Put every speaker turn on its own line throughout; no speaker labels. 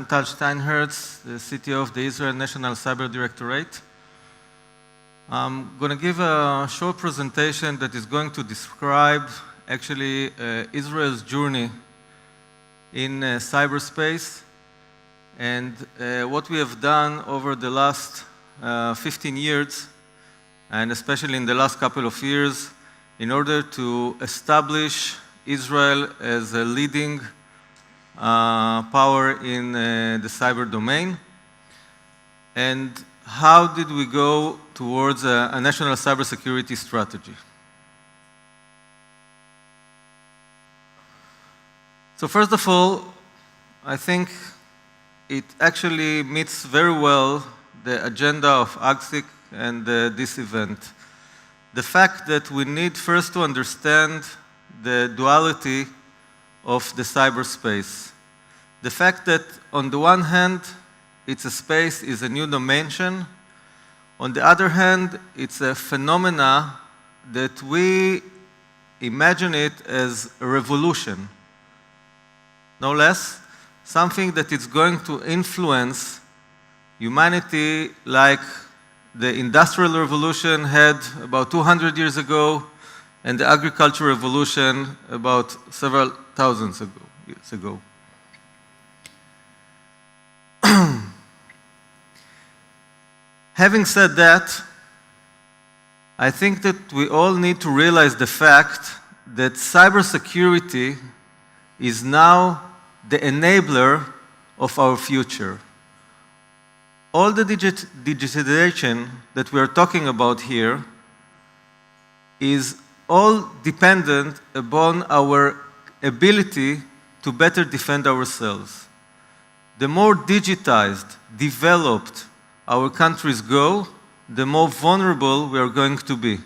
Tal Steinherz, the CTO of the Israel National Cyber Directorate. I'm going to give a short presentation that is going to describe actually Israel's journey in cyberspace and what we have done over the last 15 years, and especially in the last couple of years, in order to establish Israel as a leading power in the cyber domain. And how did we go towards a national cybersecurity strategy? So first of all, I think it actually meets very well the agenda of AGSIC and this event. The fact that we need first to understand the duality of the cyberspace. The fact that on the one hand, it's a space, is a new dimension. On the other hand, it's a phenomena that we imagine it as a revolution. No less, something that is going to influence humanity like the Industrial Revolution had about 200 years ago and the Agricultural Revolution about several thousands years ago. Having said that, I think that we all need to realize the fact that cybersecurity is now the enabler of our future. All the digitization that we are talking about here is all dependent upon our ability to better defend ourselves. The more digitized, developed our countries go, the more vulnerable we are going to be.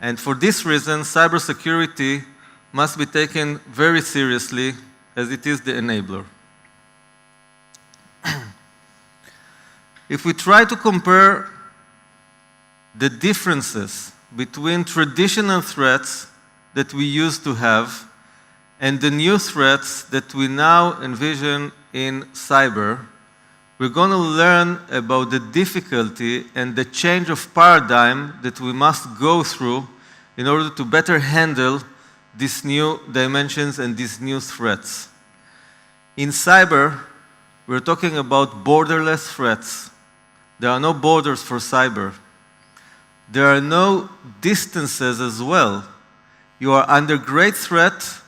And for this reason, cybersecurity must be taken very seriously, as it is the enabler. If we try to compare the differences between traditional threats that we used to have and the new threats that we now envision in cyber, we're going to learn about the difficulty and the change of paradigm that we must go through in order to better handle these new dimensions and these new threats. In cyber, we're talking about borderless threats. There are no borders for cyber. There are no distances as well. You are under great threat,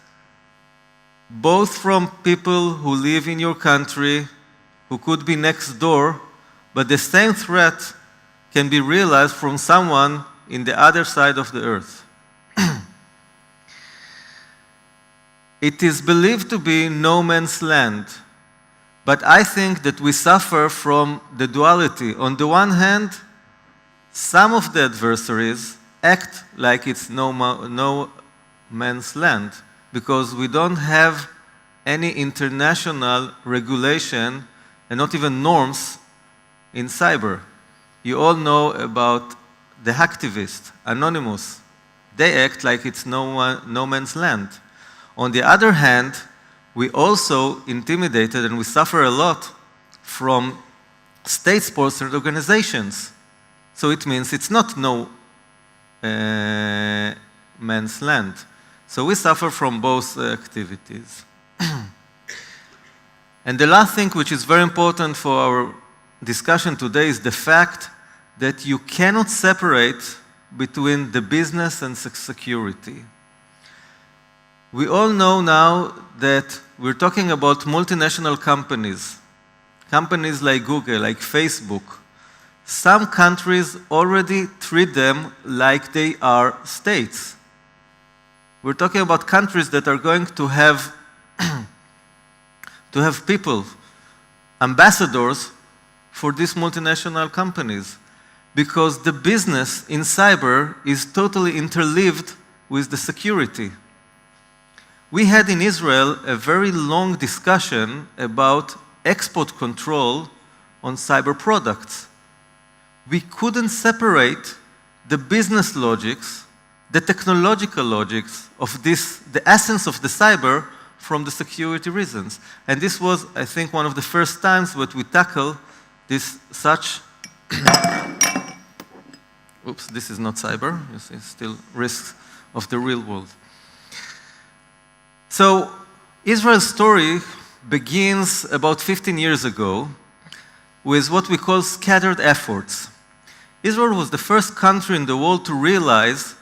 both from people who live in your country, who could be next door, but the same threat can be realized from someone in the other side of the earth. It is believed to be no man's land, but I think that we suffer from the duality. On the one hand, some of the adversaries act like it's no man's land because we don't have any international regulation and not even norms in cyber. You all know about the hacktivist, Anonymous. They act like it's no man's land. On the other hand, we also intimidated and we suffer a lot from state-sponsored organizations. So it means it's not no man's land. So we suffer from both activities. And the last thing which is very important for our discussion today is the fact that you cannot separate between the business and security. We all know now that we're talking about multinational companies, companies like Google, like Facebook. Some countries already treat them like they are states. We're talking about countries that are going to have people, ambassadors for these multinational companies, because the business in cyber is totally interleaved with the security. We had in Israel a very long discussion about export control on cyber products. We couldn't separate the business logics, the technological logics of this, the essence of the cyber, from the security reasons. And this was, I think, one of the first times that we tackle this such oops, this is not cyber, you see, still risks of the real world. So Israel's story begins about 15 years ago with what we call scattered efforts. Israel was the first country in the world to realize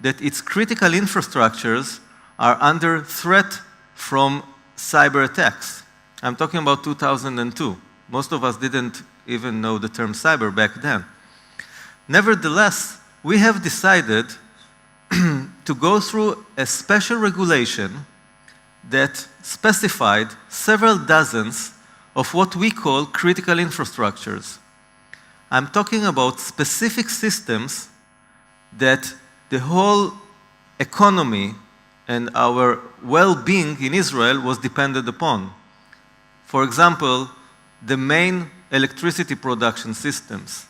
that its critical infrastructures are under threat from cyber attacks. I'm talking about 2002. Most of us didn't even know the term cyber back then. Nevertheless, we have decided to go through a special regulation that specified several dozens of what we call critical infrastructures. I'm talking about specific systems that the whole economy and our well-being in Israel was dependent upon. For example, the main electricity production systems,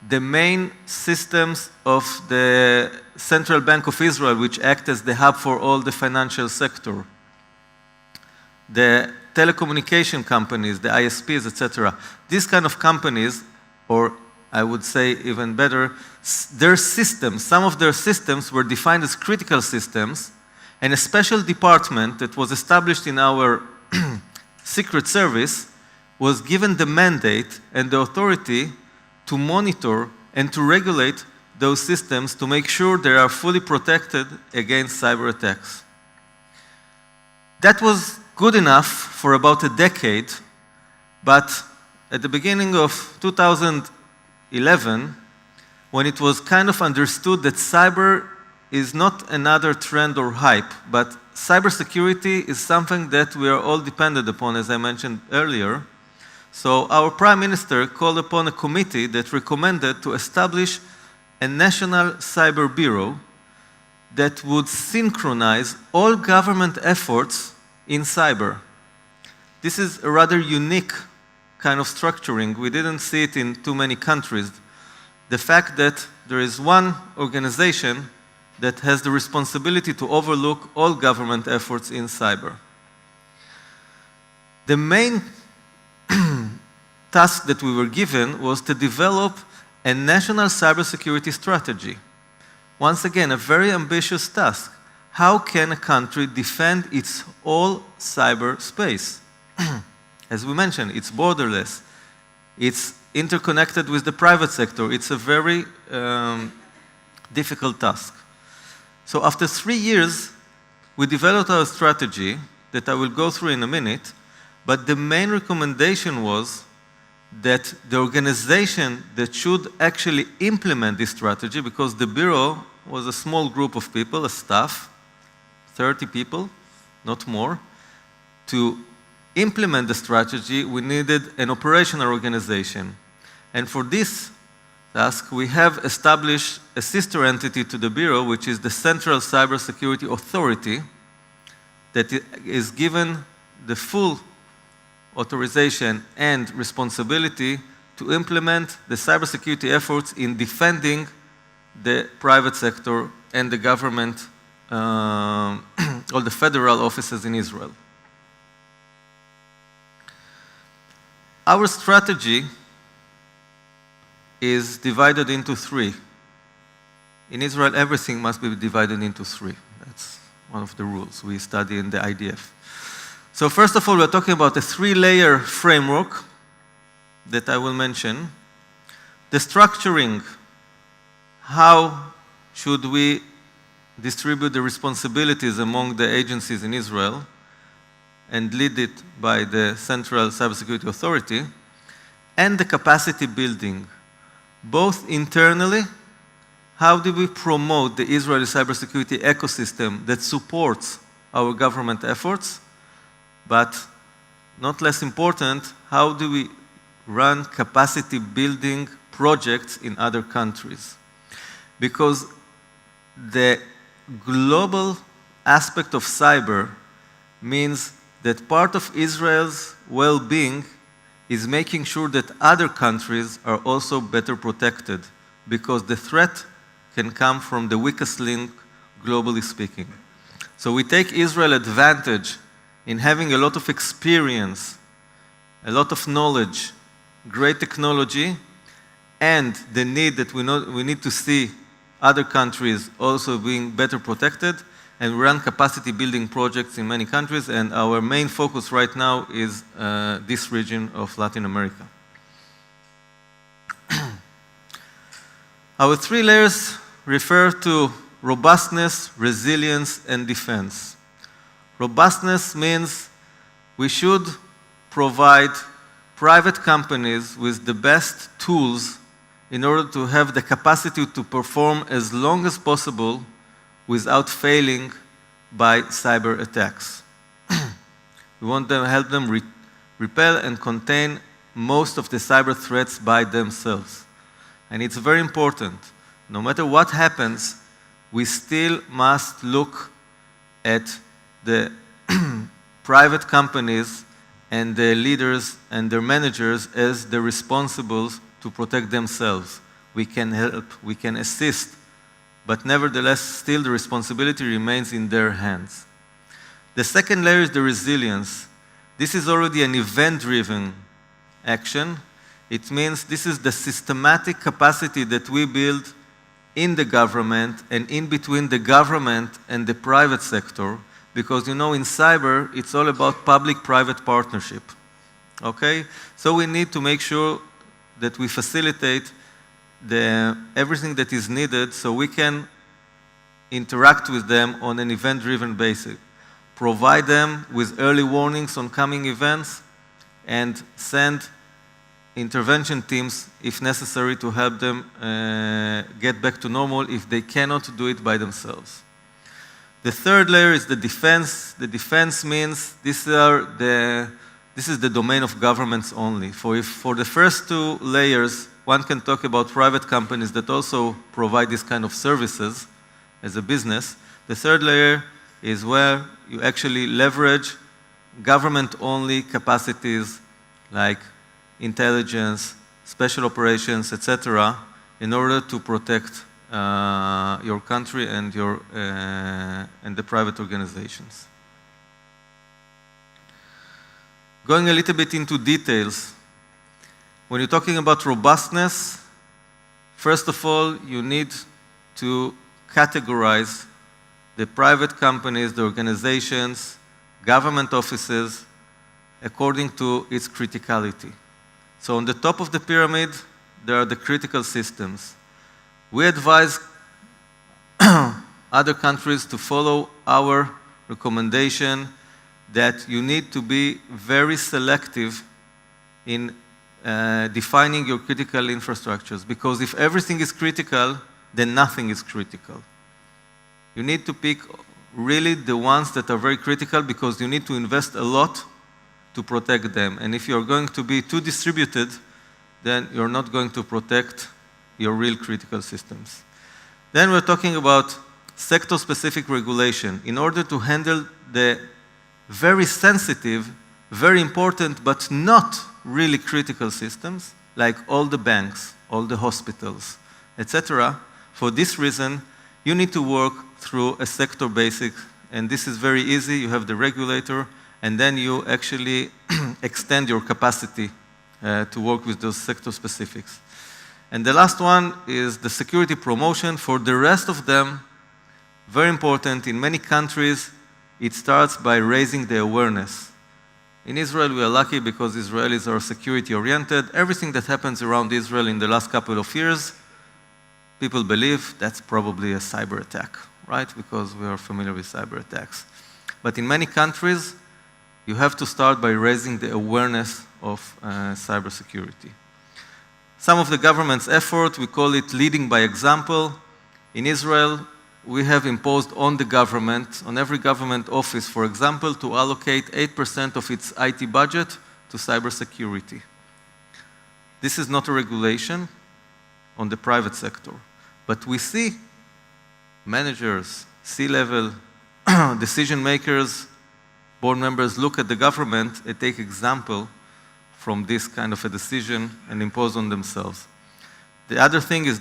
the main systems of the Central Bank of Israel, which act as the hub for all the financial sector, the telecommunication companies, the ISPs, etc. These kind of companies, or I would say even better, their systems, some of their systems were defined as critical systems, and a special department that was established in our Secret Service was given the mandate and the authority to monitor and to regulate those systems to make sure they are fully protected against cyber attacks. That was good enough for about a decade, but at the beginning of 2011, when it was kind of understood that cyber is not another trend or hype, but cybersecurity is something that we are all dependent upon, as I mentioned earlier. So our Prime Minister called upon a committee that recommended to establish a National Cyber Bureau that would synchronize all government efforts in cyber. This is a rather unique kind of structuring. We didn't see it in too many countries. The fact that there is one organization that has the responsibility to overlook all government efforts in cyber. The main task that we were given was to develop a national cybersecurity strategy. Once again, a very ambitious task. How can a country defend its whole cyberspace? As we mentioned, it's borderless. It's interconnected with the private sector. It's a very difficult task. So after 3 years, we developed our strategy that I will go through in a minute, but the main recommendation was that the organization that should actually implement this strategy, because the Bureau was a small group of people, a staff, 30 people, not more. To implement the strategy, we needed an operational organization. And for this task, we have established a sister entity to the Bureau, which is the Central Cybersecurity Authority, that is given the full authorization and responsibility to implement the cybersecurity efforts in defending the private sector and the government, all the federal offices in Israel. Our strategy is divided into three. In Israel, everything must be divided into three. That's one of the rules we study in the IDF. So first of all, we're talking about a three-layer framework that I will mention. The structuring, how should we distribute the responsibilities among the agencies in Israel and lead it by the Central Cybersecurity Authority, and the capacity building, both internally, how do we promote the Israeli cybersecurity ecosystem that supports our government efforts, but not less important, how do we run capacity building projects in other countries? Because the global aspect of cyber means that part of Israel's well-being is making sure that other countries are also better protected, because the threat can come from the weakest link, globally speaking. So we take Israel advantage in having a lot of experience, a lot of knowledge, great technology, and the need that we need to see other countries also being better protected, and we run capacity building projects in many countries, and our main focus right now is this region of Latin America. Our 3 layers refer to robustness, resilience, and defense. Robustness means we should provide private companies with the best tools in order to have the capacity to perform as long as possible without failing by cyber attacks. We want to help them repel and contain most of the cyber threats by themselves. And it's very important. No matter what happens, we still must look at the private companies and the leaders and their managers as the responsibles to protect themselves. We can help, we can assist, but nevertheless, still the responsibility remains in their hands. The second layer is the resilience. This is already an event-driven action. It means this is the systematic capacity that we build in the government and in between the government and the private sector, because in cyber, it's all about public-private partnership. Okay? So we need to make sure that we facilitate everything that is needed so we can interact with them on an event-driven basis, provide them with early warnings on coming events, and send intervention teams, if necessary, to help them get back to normal if they cannot do it by themselves. The third layer is the defense. The defense means this is the domain of governments only. For the first 2 layers, one can talk about private companies that also provide this kind of services as a business. The third layer is where you actually leverage government-only capacities like intelligence, special operations, etc., in order to protect your country and the private organizations. Going a little bit into details, when you're talking about robustness, first of all, you need to categorize the private companies, the organizations, government offices, according to its criticality. So on the top of the pyramid, there are the critical systems. We advise other countries to follow our recommendation that you need to be very selective in defining your critical infrastructures, because if everything is critical, then nothing is critical. You need to pick really the ones that are very critical, because you need to invest a lot to protect them. And if you're going to be too distributed, then you're not going to protect your real critical systems. Then we're talking about sector-specific regulation in order to handle the very sensitive, very important, but not really critical systems, like all the banks, all the hospitals, etc. For this reason, you need to work through a sector basic, and this is very easy. You have the regulator, and then you actually extend your capacity to work with those sector specifics. And the last one is the security promotion. For the rest of them, very important, in many countries, it starts by raising the awareness. In Israel, we are lucky because Israelis are security-oriented. Everything that happens around Israel in the last couple of years, people believe that's probably a cyber attack, right? Because we are familiar with cyber attacks. But in many countries, you have to start by raising the awareness of cybersecurity. Some of the government's effort, we call it leading by example. In Israel, we have imposed on the government, on every government office, for example, to allocate 8% of its IT budget to cybersecurity. This is not a regulation on the private sector, but we see managers, C-level decision makers, board members look at the government and take example from this kind of a decision and impose on themselves. The other thing is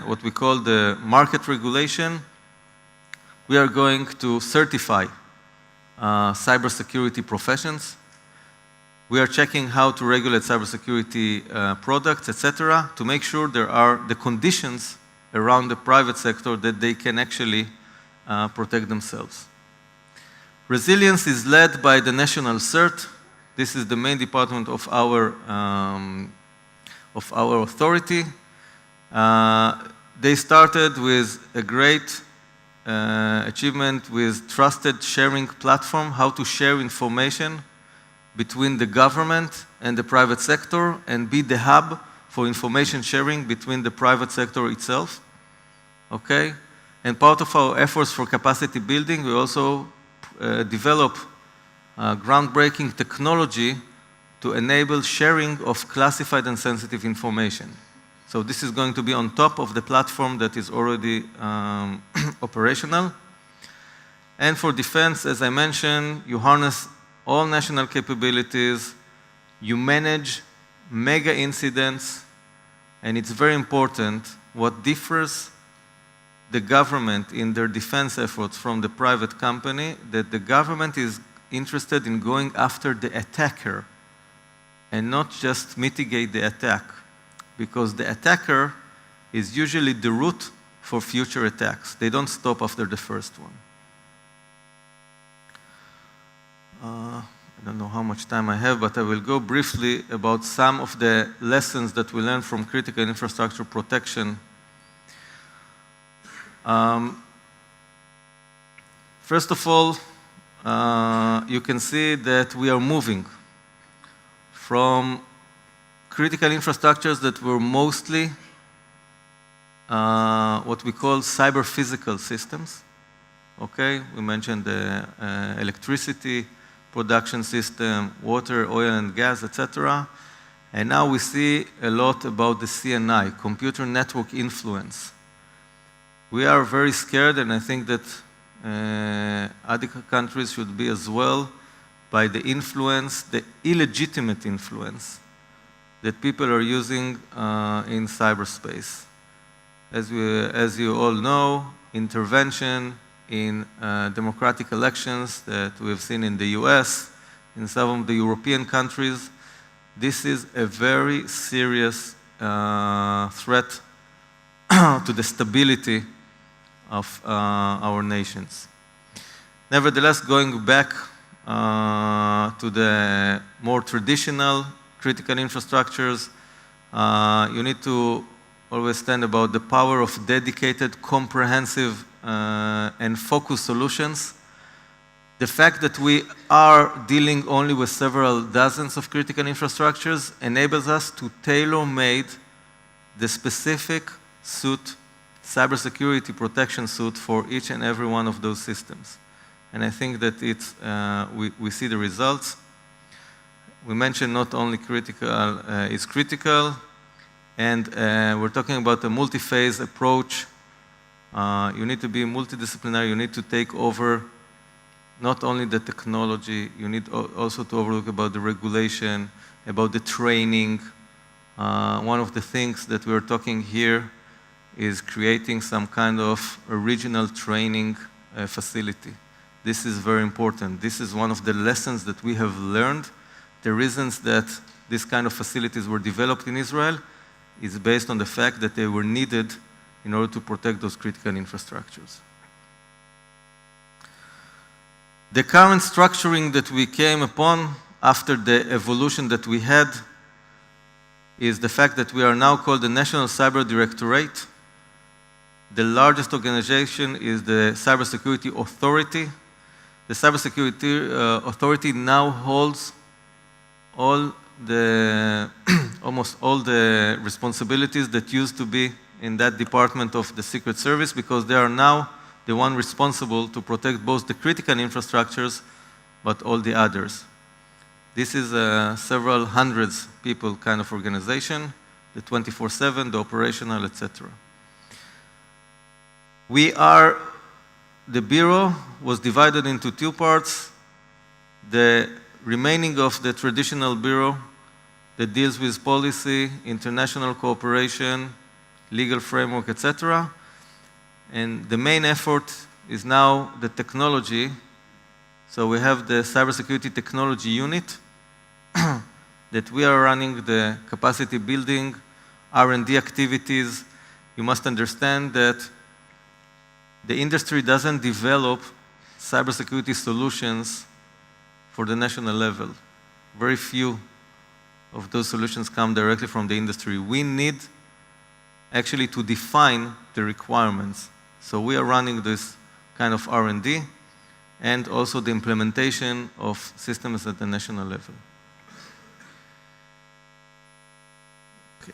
what we call the market regulation. We are going to certify cybersecurity professions. We are checking how to regulate cybersecurity products, etc., to make sure there are the conditions around the private sector that they can actually protect themselves. Resilience is led by the National CERT. This is the main department of our authority. They started with a great achievement with trusted sharing platform, how to share information between the government and the private sector and be the hub for information sharing between the private sector itself. Okay? And part of our efforts for capacity building, we also develop groundbreaking technology to enable sharing of classified and sensitive information. So this is going to be on top of the platform that is already operational. And for defense, as I mentioned, you harness all national capabilities, you manage mega incidents, and it's very important what differs the government in their defense efforts from the private company, that the government is interested in going after the attacker and not just mitigate the attack, because the attacker is usually the route for future attacks. They don't stop after the first one. I don't know how much time I have, but I will go briefly about some of the lessons that we learned from critical infrastructure protection. First of all, you can see that we are moving from critical infrastructures that were mostly what we call cyber-physical systems. Okay, we mentioned the electricity production system, water, oil and gas, etc. And now we see a lot about the CNI, computer network influence. We are very scared, and I think that other countries should be as well, by the influence, the illegitimate influence that people are using in cyberspace. As you all know, intervention in democratic elections that we have seen in the US, in some of the European countries, this is a very serious threat to the stability of our nations. Nevertheless, going back to the more traditional critical infrastructures, you need to always stand about the power of dedicated, comprehensive, and focused solutions. The fact that we are dealing only with several dozens of critical infrastructures enables us to tailor-made the specific suit, cybersecurity protection suit for each and every one of those systems. And I think that it's, we see the results. We mentioned not only critical, it's critical, and we're talking about a multi-phase approach. You need to be multidisciplinary, you need to take over not only the technology, you need also to overlook about the regulation, about the training. One of the things that we're talking here is creating some kind of original training facility. This is very important. This is one of the lessons that we have learned. The reasons that this kind of facilities were developed in Israel is based on the fact that they were needed in order to protect those critical infrastructures. The current structuring that we came upon after the evolution that we had is the fact that we are now called the National Cyber Directorate. The largest organization is the Cybersecurity Authority. The Cybersecurity Authority now holds all the, almost all the responsibilities that used to be in that department of the Secret Service, because they are now the one responsible to protect both the critical infrastructures, but all the others. This is a several hundreds people kind of organization, the 24/7, the operational, etc. The Bureau was divided into two parts. The remaining of the traditional Bureau that deals with policy, international cooperation, legal framework, etc. And the main effort is now the technology So we have the cybersecurity technology unit that we are running the capacity building, R&D activities. You must understand that the industry doesn't develop cybersecurity solutions for the national level. Very few of those solutions come directly from the industry. We need actually to define the requirements. So we are running this kind of R&D and also the implementation of systems at the national level. Okay.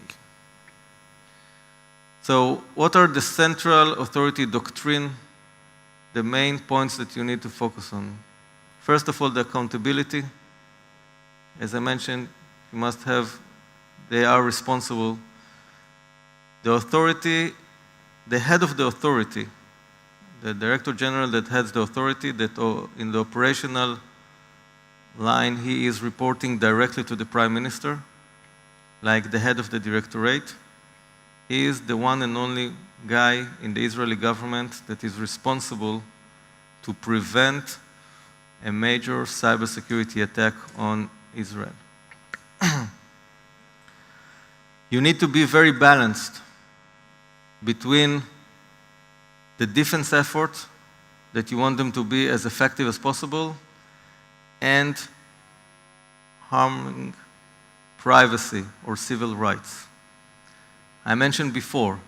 So what are the central authority doctrine, the main points that you need to focus on? First of all, the accountability. As I mentioned, you must have, they are responsible. The authority, the head of the authority, the director general that heads the authority, that in the operational line, he is reporting directly to the prime minister, like the head of the directorate. He is the one and only guy in the Israeli government that is responsible to prevent a major cybersecurity attack on Israel. You need to be very balanced between the defense effort, that you want them to be as effective as possible, and harming privacy or civil rights. I mentioned before,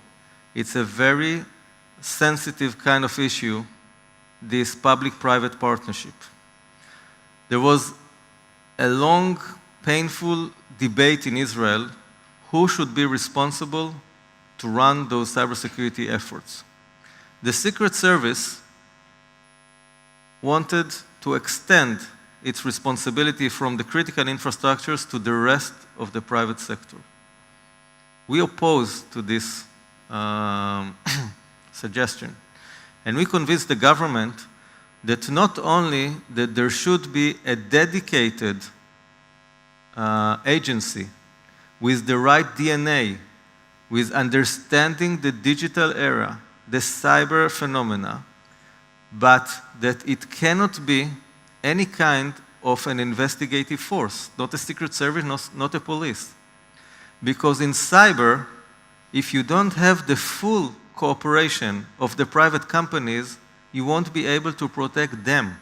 it's a very sensitive kind of issue, this public-private partnership. There was a long, painful debate in Israel who should be responsible to run those cybersecurity efforts. The Secret Service wanted to extend its responsibility from the critical infrastructures to the rest of the private sector. We opposed to this suggestion, and we convinced the government that not only that there should be a dedicated agency with the right DNA, with understanding the digital era, the cyber phenomena, but that it cannot be any kind of an investigative force, not a secret service, not a police. Because in cyber, if you don't have the full cooperation of the private companies, you won't be able to protect them.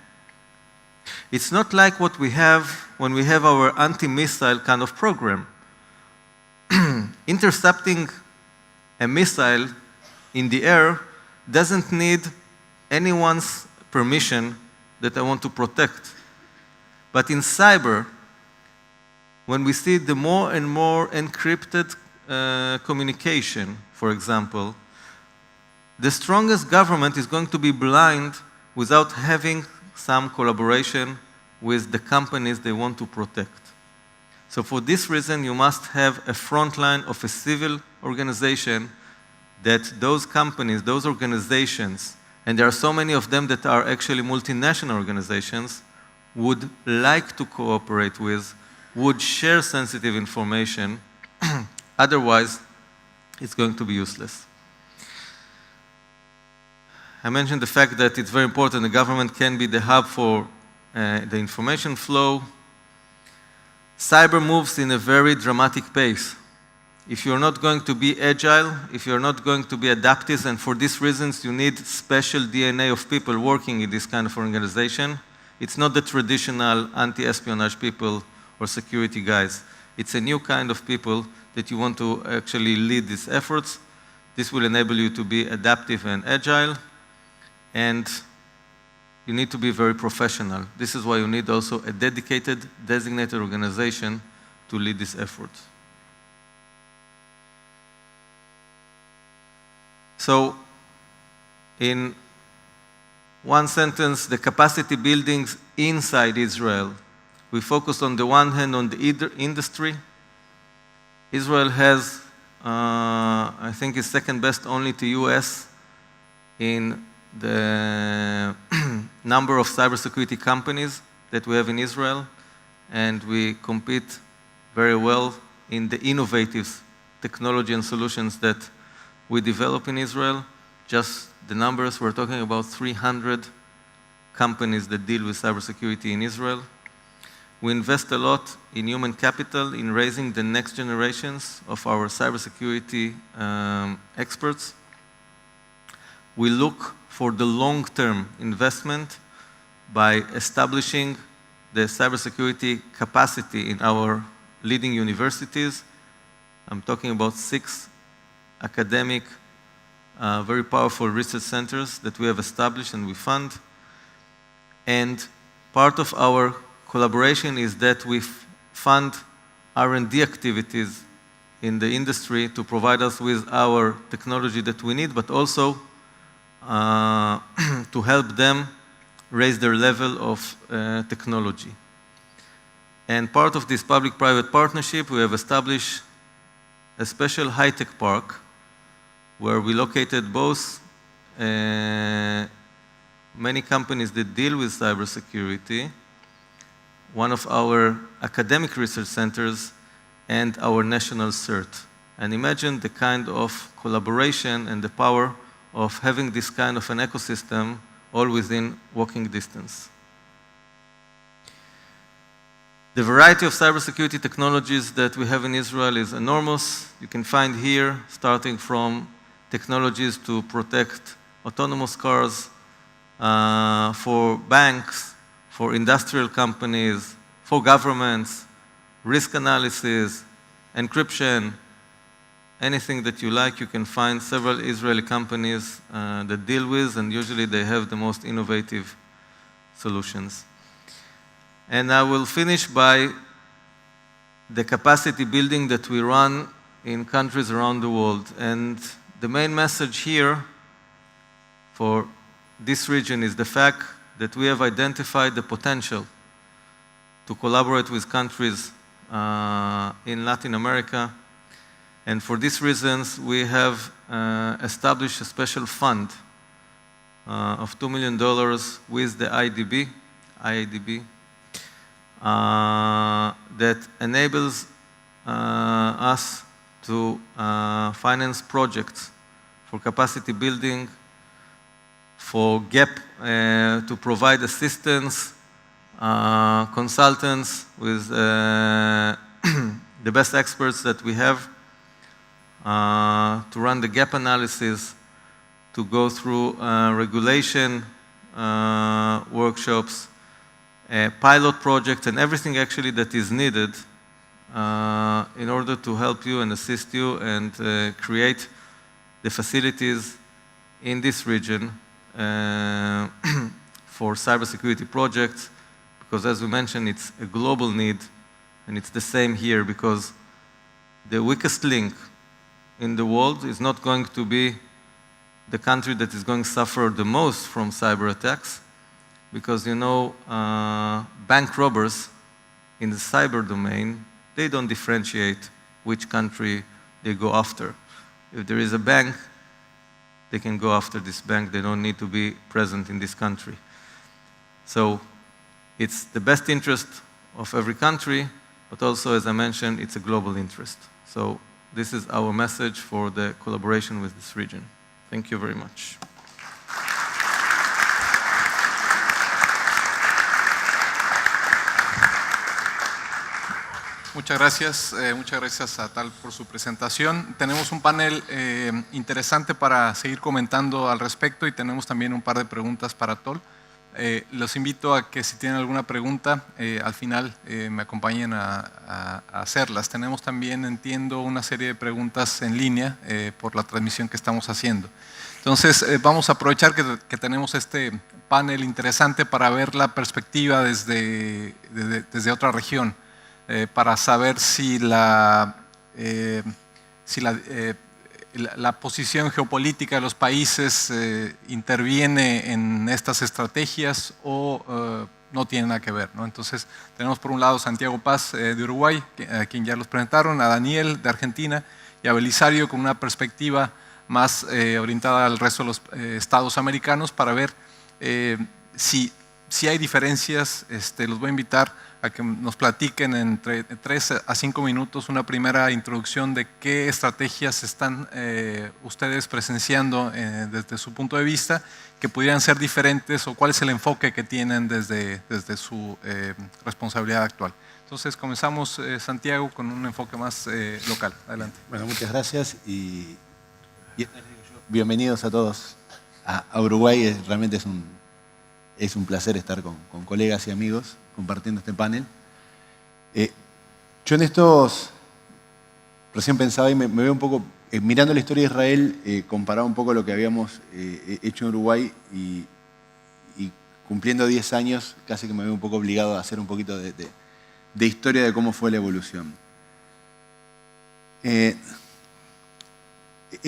It's not like what we have when we have our anti-missile kind of program. Intercepting a missile in the air doesn't need anyone's permission that I want to protect. But in cyber, when we see the more and more encrypted communication, for example, the strongest government is going to be blind without having some collaboration with the companies they want to protect. So for this reason, you must have a front line of a civil organization that those companies, those organizations, and there are so many of them that are actually multinational organizations, would like to cooperate with, would share sensitive information. Otherwise, it's going to be useless. I mentioned the fact that it's very important the government can be the hub for the information flow. Cyber moves in a very dramatic pace. If you're not going to be agile, if you're not going to be adaptive, and for these reasons you need special DNA of people working in this kind of organization. It's not the traditional anti-espionage people or security guys. It's a new kind of people that you want to actually lead these efforts. This will enable you to be adaptive and agile, and you need to be very professional. This is why you need also a dedicated, designated organization to lead this effort. So, in one sentence, the capacity buildings inside Israel. We focus on the one hand on the industry. Israel has, I think, is second best only to US in the number of cybersecurity companies that we have in Israel, and we compete very well in the innovative technology and solutions that we develop in Israel. Just the numbers, we're talking about 300 companies that deal with cybersecurity in Israel. We invest a lot in human capital, in raising the next generations of our cybersecurity experts. We look for the long-term investment by establishing the cybersecurity capacity in our leading universities. I'm talking about 6 academic, very powerful research centers that we have established and we fund. And part of our collaboration is that we fund R&D activities in the industry to provide us with our technology that we need, but also to help them raise their level of technology. And part of this public-private partnership, we have established a special high-tech park where we located both many companies that deal with cybersecurity, one of our academic research centers, and our national CERT. And imagine the kind of collaboration and the power of having this kind of an ecosystem all within walking distance. The variety of cybersecurity technologies that we have in Israel is enormous. You can find here, starting from technologies to protect autonomous cars, for banks, for industrial companies, for governments, risk analysis, encryption, anything that you like, you can find several Israeli companies that deal with, and usually they have the most innovative solutions. And I will finish by the capacity building that we run in countries around the world. And the main message here for this region is the fact that we have identified the potential to collaborate with countries in Latin America. And for these reasons, we have established a special fund of $2 million with the IADB, that enables us to finance projects for capacity building, for gap, to provide assistance, consultants with the best experts that we have, to run the gap analysis, to go through regulation workshops, pilot projects, and everything actually that is needed in order to help you and assist you and create the facilities in this region for cybersecurity projects, because as we mentioned, it's a global need, and it's the same here, because the weakest link in the world is not going to be the country that is going to suffer the most from cyber attacks, because you know, bank robbers in the cyber domain, they don't differentiate which country they go after. If there is a bank, they can go after this bank. They don't need to be present in this country. So it's the best interest of every country, but also, as I mentioned, it's a global interest. So this is our message for the collaboration with this region. Thank you very much.
Muchas gracias a Tal por su presentación. Tenemos un panel interesante para seguir comentando al respecto y tenemos también un par de preguntas para Tal. Los invito a que si tienen alguna pregunta, al final me acompañen a hacerlas. Tenemos también, entiendo, una serie de preguntas en línea por la transmisión que estamos haciendo. Entonces, vamos a aprovechar que tenemos este panel interesante para ver la perspectiva desde otra región, para saber si la posición geopolítica de los países interviene en estas estrategias o no tiene nada que ver, ¿no? Entonces, tenemos por un lado Santiago Paz de Uruguay, a quien ya los presentaron, a Daniel de Argentina y a Belisario con una perspectiva más orientada al resto de los estados americanos para ver si si hay diferencias, los voy a invitar a que nos platiquen entre 3 a 5 minutos una primera introducción de qué estrategias están ustedes presenciando desde su punto de vista, que pudieran ser diferentes o cuál es el enfoque que tienen desde su responsabilidad actual. Entonces comenzamos, Santiago, con un enfoque más local. Adelante.
Bueno, muchas gracias y bienvenidos a todos a Uruguay. Realmente es un placer estar con colegas y amigos compartiendo este panel. Yo en estos, recién pensaba y me veo un poco, mirando la historia de Israel, comparaba un poco lo que habíamos hecho en Uruguay y cumpliendo 10 años, casi que me veo un poco obligado a hacer un poquito de historia de cómo fue la evolución. En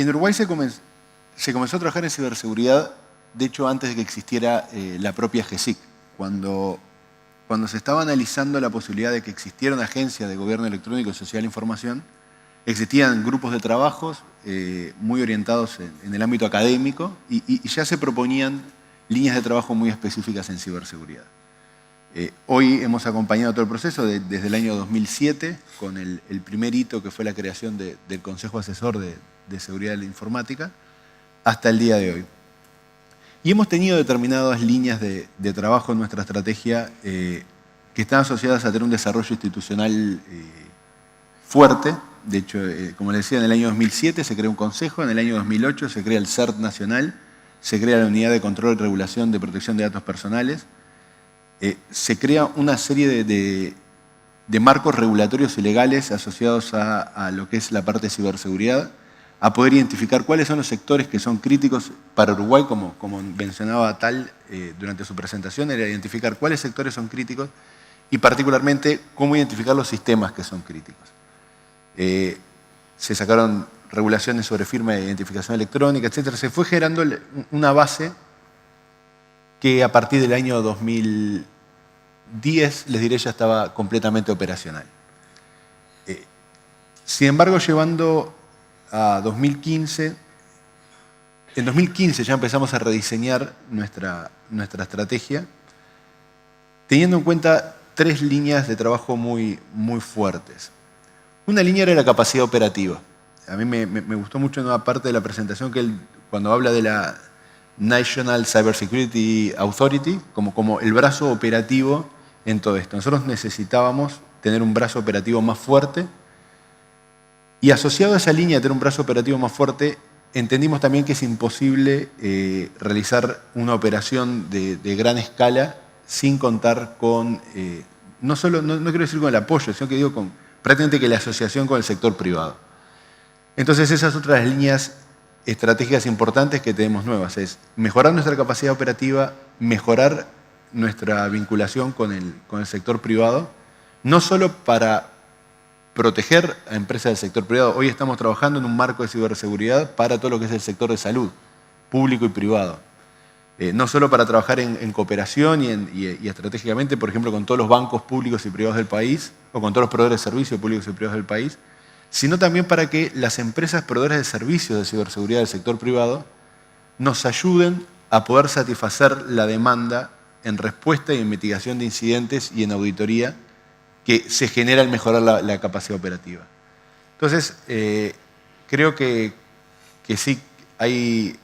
Uruguay se comenzó a trabajar en ciberseguridad, de hecho, antes de que existiera la propia GESIC. Cuando se estaba analizando la posibilidad de que existiera una agencia de gobierno electrónico y social de información, existían grupos de trabajos muy orientados en el ámbito académico y ya se proponían líneas de trabajo muy específicas en ciberseguridad. Hoy hemos acompañado todo el proceso desde el año 2007 con el primer hito que fue la creación del Consejo Asesor de Seguridad de la Informática hasta el día de hoy. Y hemos tenido determinadas líneas de trabajo en nuestra estrategia que están asociadas a tener un desarrollo institucional fuerte. De hecho, como les decía, en el año 2007 se creó un consejo, en el año 2008 se crea el CERT nacional, se crea la Unidad de Control y Regulación de Protección de Datos Personales, se crea una serie de marcos regulatorios y legales asociados a lo que es la parte de ciberseguridad, a poder identificar cuáles son los sectores que son críticos para Uruguay, como mencionaba Tal durante su presentación, era identificar cuáles sectores son críticos y particularmente cómo identificar los sistemas que son críticos. Se sacaron regulaciones sobre firma de identificación electrónica, etc. Se fue generando una base que a partir del año 2010, les diré, ya estaba completamente operacional. Sin embargo, llevando a 2015, en 2015 ya empezamos a rediseñar nuestra estrategia, teniendo en cuenta 3 líneas de trabajo muy fuertes. Una línea era la capacidad operativa. A mí me gustó mucho en una parte de la presentación que él, cuando habla de la National Cybersecurity Authority, como el brazo operativo en todo esto. Nosotros necesitábamos tener un brazo operativo más fuerte y asociado a esa línea de tener un brazo operativo más fuerte, entendimos también que es imposible realizar una operación de gran escala sin contar con, no quiero decir con el apoyo, sino que digo con prácticamente que la asociación con el sector privado. Entonces esas otras líneas estratégicas importantes que tenemos nuevas es mejorar nuestra capacidad operativa, mejorar nuestra vinculación con el sector privado, no solo para proteger a empresas del sector privado. Hoy estamos trabajando en un marco de ciberseguridad para todo lo que es el sector de salud, público y privado. No solo para trabajar en cooperación y estratégicamente, por ejemplo, con todos los bancos públicos y privados del país, o con todos los proveedores de servicios públicos y privados del país, sino también para que las empresas proveedoras de servicios de ciberseguridad del sector privado nos ayuden a poder satisfacer la demanda en respuesta y en mitigación de incidentes y en auditoría que se genera al mejorar la capacidad operativa. Entonces, creo que sí hay...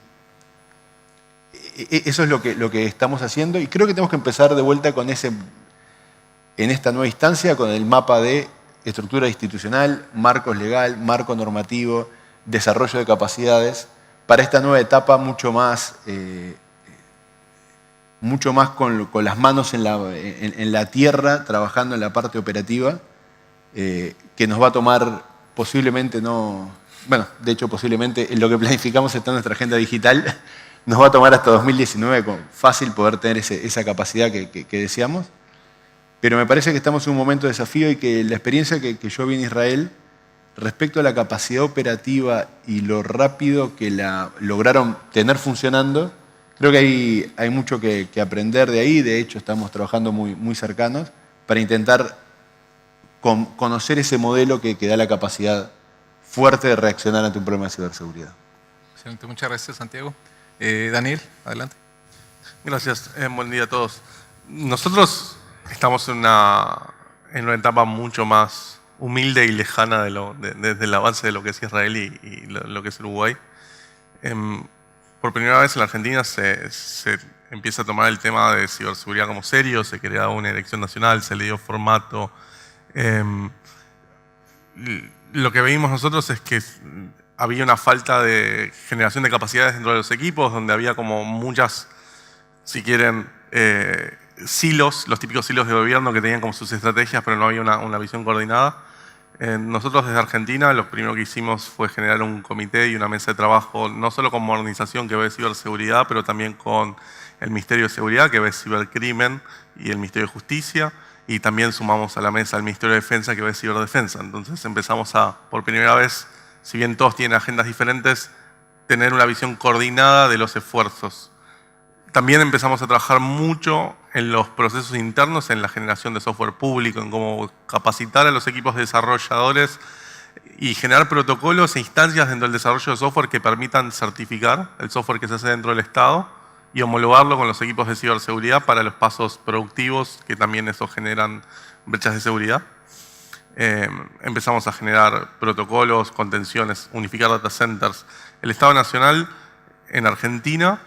Eso es lo que estamos haciendo y creo que tenemos que empezar de vuelta con en esta nueva instancia con el mapa de estructura institucional, marcos legal, marco normativo, desarrollo de capacidades, para esta nueva etapa mucho más con las manos en la tierra, trabajando en la parte operativa, que nos va a tomar posiblemente de hecho posiblemente en lo que planificamos está en nuestra agenda digital, nos va a tomar hasta 2019 fácil poder tener esa capacidad que deseamos. Pero me parece que estamos en un momento de desafío y que la experiencia que yo vi en Israel respecto a la capacidad operativa y lo rápido que la lograron tener funcionando, creo que hay mucho que aprender de ahí. De hecho, estamos trabajando muy cercanos para intentar conocer ese modelo que da la capacidad fuerte de reaccionar ante un problema de ciberseguridad.
Excelente, muchas gracias, Santiago. Daniel, adelante.
Gracias, buen día a todos. Nosotros estamos en una etapa mucho más humilde y lejana desde el avance de lo que es Israel y lo que es Uruguay. Por primera vez en la Argentina se empieza a tomar el tema de ciberseguridad como serio, se crea una elección nacional, se le dio formato. Lo que veíamos nosotros es que había una falta de generación de capacidades dentro de los equipos, donde había como muchas, si quieren, silos, los típicos silos de gobierno que tenían como sus estrategias, pero no había una visión coordinada. Nosotros desde Argentina lo primero que hicimos fue generar un comité y una mesa de trabajo, no solo con modernización que ve ciberseguridad, pero también con el Ministerio de Seguridad que ve cibercrimen y el Ministerio de Justicia, y también sumamos a la mesa al Ministerio de Defensa que ve ciberdefensa. Entonces empezamos a, por primera vez, si bien todos tienen agendas diferentes, tener una visión coordinada de los esfuerzos. También empezamos a trabajar mucho en los procesos internos, en la generación de software público, en cómo capacitar a los equipos desarrolladores y generar protocolos e instancias dentro del desarrollo de software que permitan certificar el software que se hace dentro del Estado y homologarlo con los equipos de ciberseguridad para los pasos productivos, que también eso generan brechas de seguridad. Empezamos a generar protocolos, contenciones, unificar data centers. El Estado Nacional en Argentina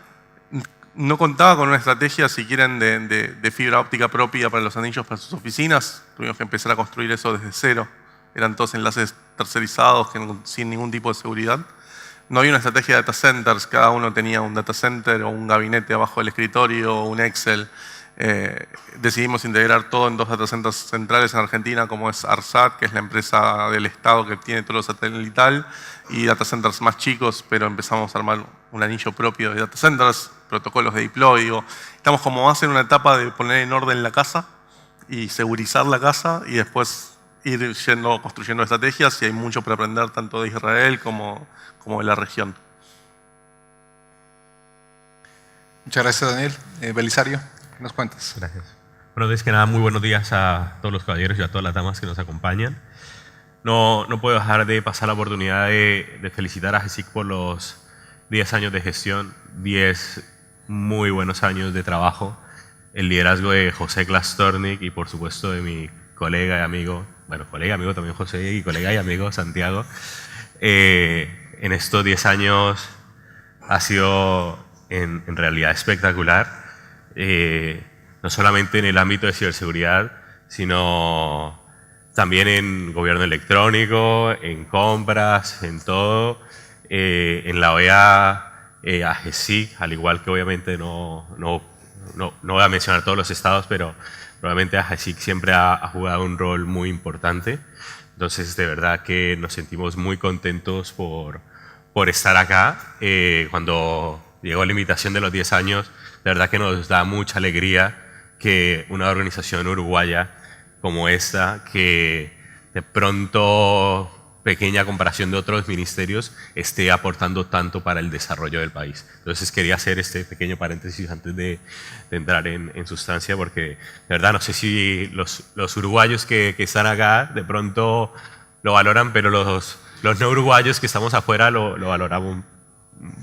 no contaba con una estrategia, si quieren, de fibra óptica propia para los anillos para sus oficinas. Tuvimos que empezar a construir eso desde cero. Eran todos enlaces tercerizados sin ningún tipo de seguridad. No había una estrategia de data centers, cada uno tenía un data center o un gabinete abajo del escritorio o un Excel. Decidimos integrar todo en 2 data centers centrales en Argentina, como es ARSAT, que es la empresa del Estado que tiene todo lo satelital, y data centers más chicos, pero empezamos a armar un anillo propio de data centers, protocolos de deploy. Estamos como más en una etapa de poner en orden la casa y segurizar la casa y después ir construyendo estrategias, y hay mucho para aprender tanto de Israel como de la región.
Muchas gracias, Daniel. Belisario, ¿qué nos cuentas?
Gracias. Bueno, antes que nada, muy buenos días a todos los caballeros y a todas las damas que nos acompañan. No puedo dejar de pasar la oportunidad de felicitar a GESIC por los 10 años de gestión, 10 muy buenos años de trabajo, el liderazgo de José Glastornik y por supuesto de mi colega y amigo, bueno, colega y amigo también José, y colega y amigo Santiago. En estos 10 años ha sido en realidad espectacular, no solamente en el ámbito de ciberseguridad, sino también en gobierno electrónico, en compras, en todo. En la OEA, a GESIC, al igual que obviamente no voy a mencionar todos los estados, pero probablemente a GESIC siempre ha jugado un rol muy importante. Entonces, de verdad que nos sentimos muy contentos por estar acá. Cuando llegó la invitación de los 10 años, de verdad que nos da mucha alegría que una organización uruguaya como esta, que de pronto, pequeña comparación de otros ministerios, esté aportando tanto para el desarrollo del país. Entonces quería hacer este pequeño paréntesis antes de entrar en sustancia, porque de verdad no sé si los uruguayos que están acá de pronto lo valoran, pero los no uruguayos que estamos afuera lo valoramos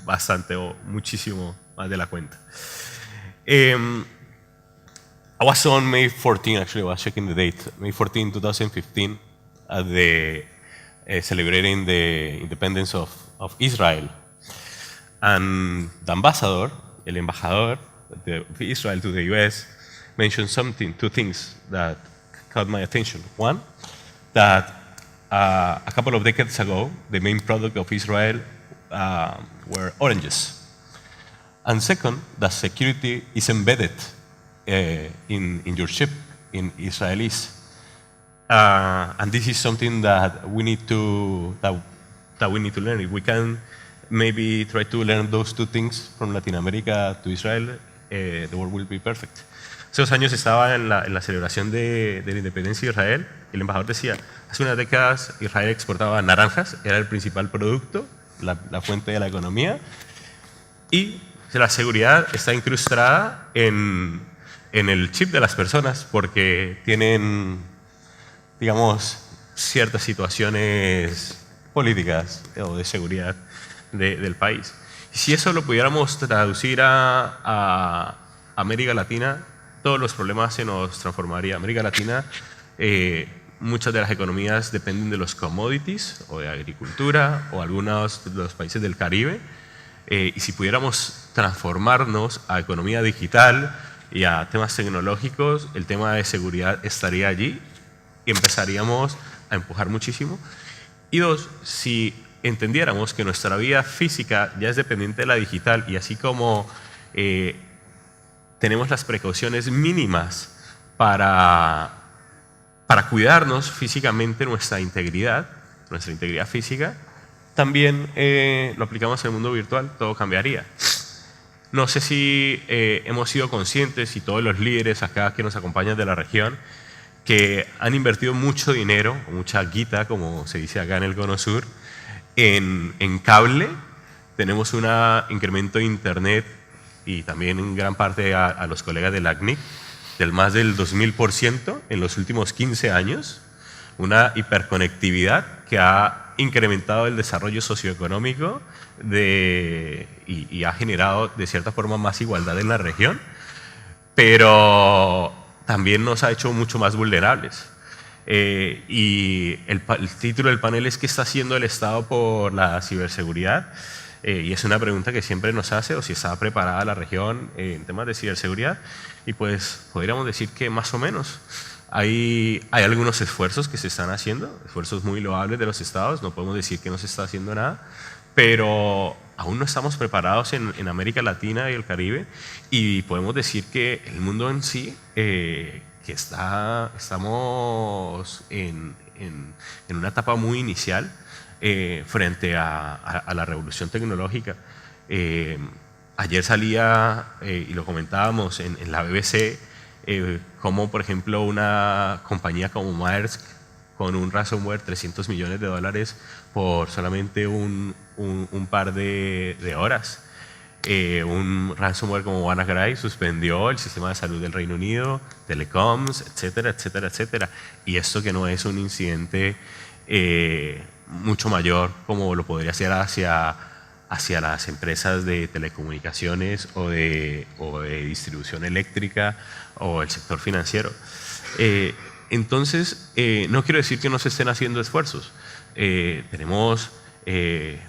bastante o muchísimo más de la cuenta. I was on May 14, actually, I was checking the date, May 14, 2015, at the celebrating the independence of Israel. And the ambassador, el embajador of Israel to the US, mentioned two things that caught my attention. One, that a couple of decades ago, the main product of Israel were oranges. And second, that security is embedded in your chip, in Israelis. And this is something that we need to learn. If we can maybe try to learn those two things from Latin America to Israel, the world will be perfect. Hace 2 años estaba en la celebración de la independencia de Israel y el embajador decía, hace unas décadas Israel exportaba naranjas, era el principal producto, la fuente de la economía, y la seguridad está incrustada en el chip de las personas porque tienen, digamos, ciertas situaciones políticas o de seguridad del país. Si eso lo pudiéramos traducir a América Latina, todos los problemas se nos transformaría. América Latina, muchas de las economías dependen de los commodities o de agricultura o algunos de los países del Caribe. Y si pudiéramos transformarnos a economía digital y a temas tecnológicos, el tema de seguridad estaría allí y empezaríamos a empujar muchísimo. Y dos, si entendiéramos que nuestra vida física ya es dependiente de la digital y así como tenemos las precauciones mínimas para cuidarnos físicamente nuestra integridad física, también lo aplicamos en el mundo virtual, todo cambiaría. No sé si hemos sido conscientes, y todos los líderes acá que nos acompañan de la región, que han invertido mucho dinero, mucha guita, como se dice acá en el Cono Sur, en cable. Tenemos un incremento de internet y también en gran parte a los colegas de la ACNIC del más del 2000% en los últimos 15 años. Una hiperconectividad que ha incrementado el desarrollo socioeconómico y ha generado de cierta forma más igualdad en la región, pero también nos ha hecho mucho más vulnerables. Y el título del panel es ¿qué está haciendo el Estado por la ciberseguridad? Y es una pregunta que siempre nos hace, o si está preparada la región en temas de ciberseguridad. Y pues podríamos decir que más o menos. Hay algunos esfuerzos que se están haciendo, esfuerzos muy loables de los estados, no podemos decir que no se está haciendo nada, pero aún no estamos preparados en América Latina y el Caribe, y podemos decir que el mundo en sí, que estamos en una etapa muy inicial frente a la revolución tecnológica. Ayer salía, y lo comentábamos en la BBC, como por ejemplo una compañía como Maersk con un ransomware $300 millones por solamente un par de horas. Un ransomware como WannaCry suspendió el sistema de salud del Reino Unido, telecoms, etcétera, etcétera, etcétera. Y esto que no es un incidente mucho mayor como lo podría ser hacia las empresas de telecomunicaciones o de distribución eléctrica o el sector financiero. Entonces, no quiero decir que no se estén haciendo esfuerzos. Tenemos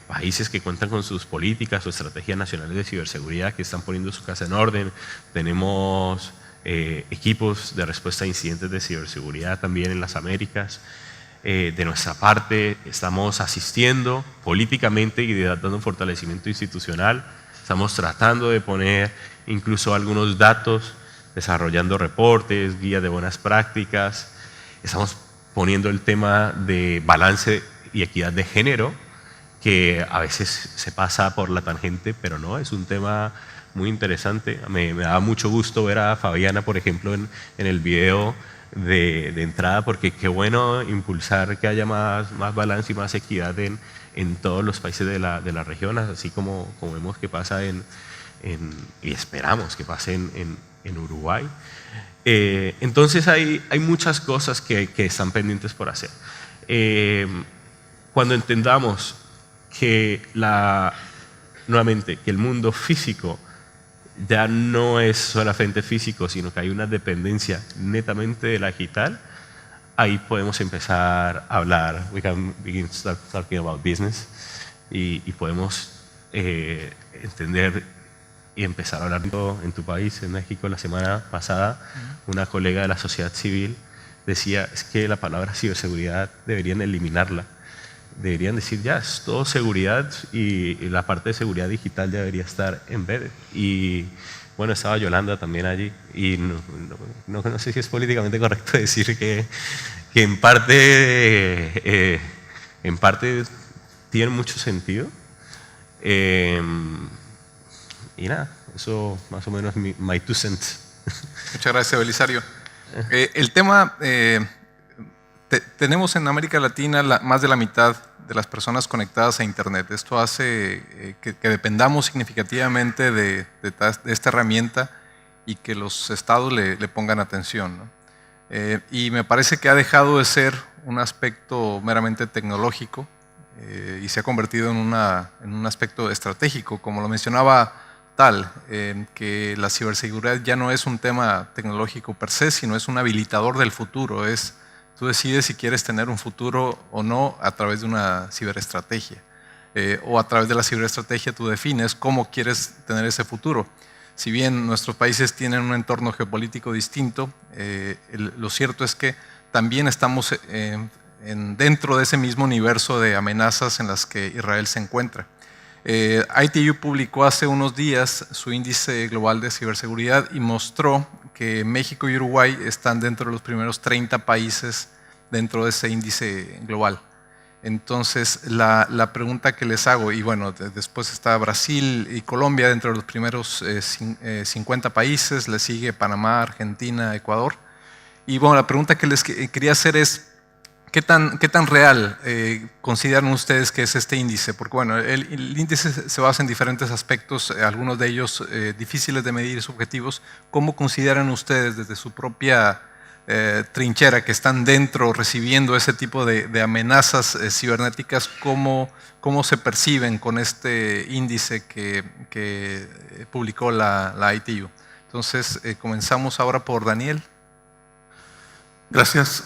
países que cuentan con sus políticas o estrategias nacionales de ciberseguridad que están poniendo su casa en orden. Tenemos equipos de respuesta a incidentes de ciberseguridad también en las Américas. De nuestra parte, estamos asistiendo políticamente y dando un fortalecimiento institucional. Estamos tratando de poner incluso algunos datos, desarrollando reportes, guías de buenas prácticas. Estamos poniendo el tema de balance y equidad de género, que a veces se pasa por la tangente, pero no, es un tema muy interesante. Me da mucho gusto ver a Fabiana, por ejemplo, en el video de entrada, porque qué bueno impulsar que haya más balance y más equidad en todos los países de la región, así como vemos que pasa y esperamos que pase en Uruguay. Entonces hay muchas cosas que están pendientes por hacer. Cuando entendamos que nuevamente, que el mundo físico ya no es solamente físico, sino que hay una dependencia netamente de la digital, ahí podemos empezar a hablar. We can begin talking about business y podemos entender y empezar a hablar. En tu país, en México, la semana pasada, una colega de la sociedad civil decía, es que la palabra ciberseguridad deberían eliminarla. Deberían decir ya, es todo seguridad y la parte de seguridad digital ya debería estar embedded. Y bueno, estaba Yolanda también allí y no sé si es políticamente correcto decir que en parte tiene mucho sentido. Y nada, eso más o menos es my 2 cents.
Muchas gracias, Belisario. El tema, tenemos en América Latina más de la mitad de las personas conectadas a Internet. Esto hace que dependamos significativamente de esta herramienta y que los estados le pongan atención, ¿no? Y me parece que ha dejado de ser un aspecto meramente tecnológico y se ha convertido en un aspecto estratégico. Como lo mencionaba tal, que la ciberseguridad ya no es un tema tecnológico per se, sino es un habilitador del futuro. Tú decides si quieres tener un futuro o no a través de una ciberestrategia. O a través de la ciberestrategia tú defines cómo quieres tener ese futuro. Si bien nuestros países tienen un entorno geopolítico distinto, lo cierto es que también estamos dentro de ese mismo universo de amenazas en las que Israel se encuentra. ITU publicó hace unos días su índice global de ciberseguridad y mostró que México y Uruguay están dentro de los primeros 30 países dentro de ese índice global. Entonces, la pregunta que les hago, y bueno, después está Brasil y Colombia dentro de los primeros 50 países, le sigue Panamá, Argentina, Ecuador. Y bueno, la pregunta que les quería hacer es, ¿qué tan real consideran ustedes que es este índice? Porque bueno, el índice se basa en diferentes aspectos, algunos de ellos difíciles de medir y subjetivos. ¿Cómo consideran ustedes desde su propia trinchera que están dentro recibiendo ese tipo de amenazas cibernéticas, cómo se perciben con este índice que publicó la ITU? Entonces, comenzamos ahora por Daniel.
Gracias.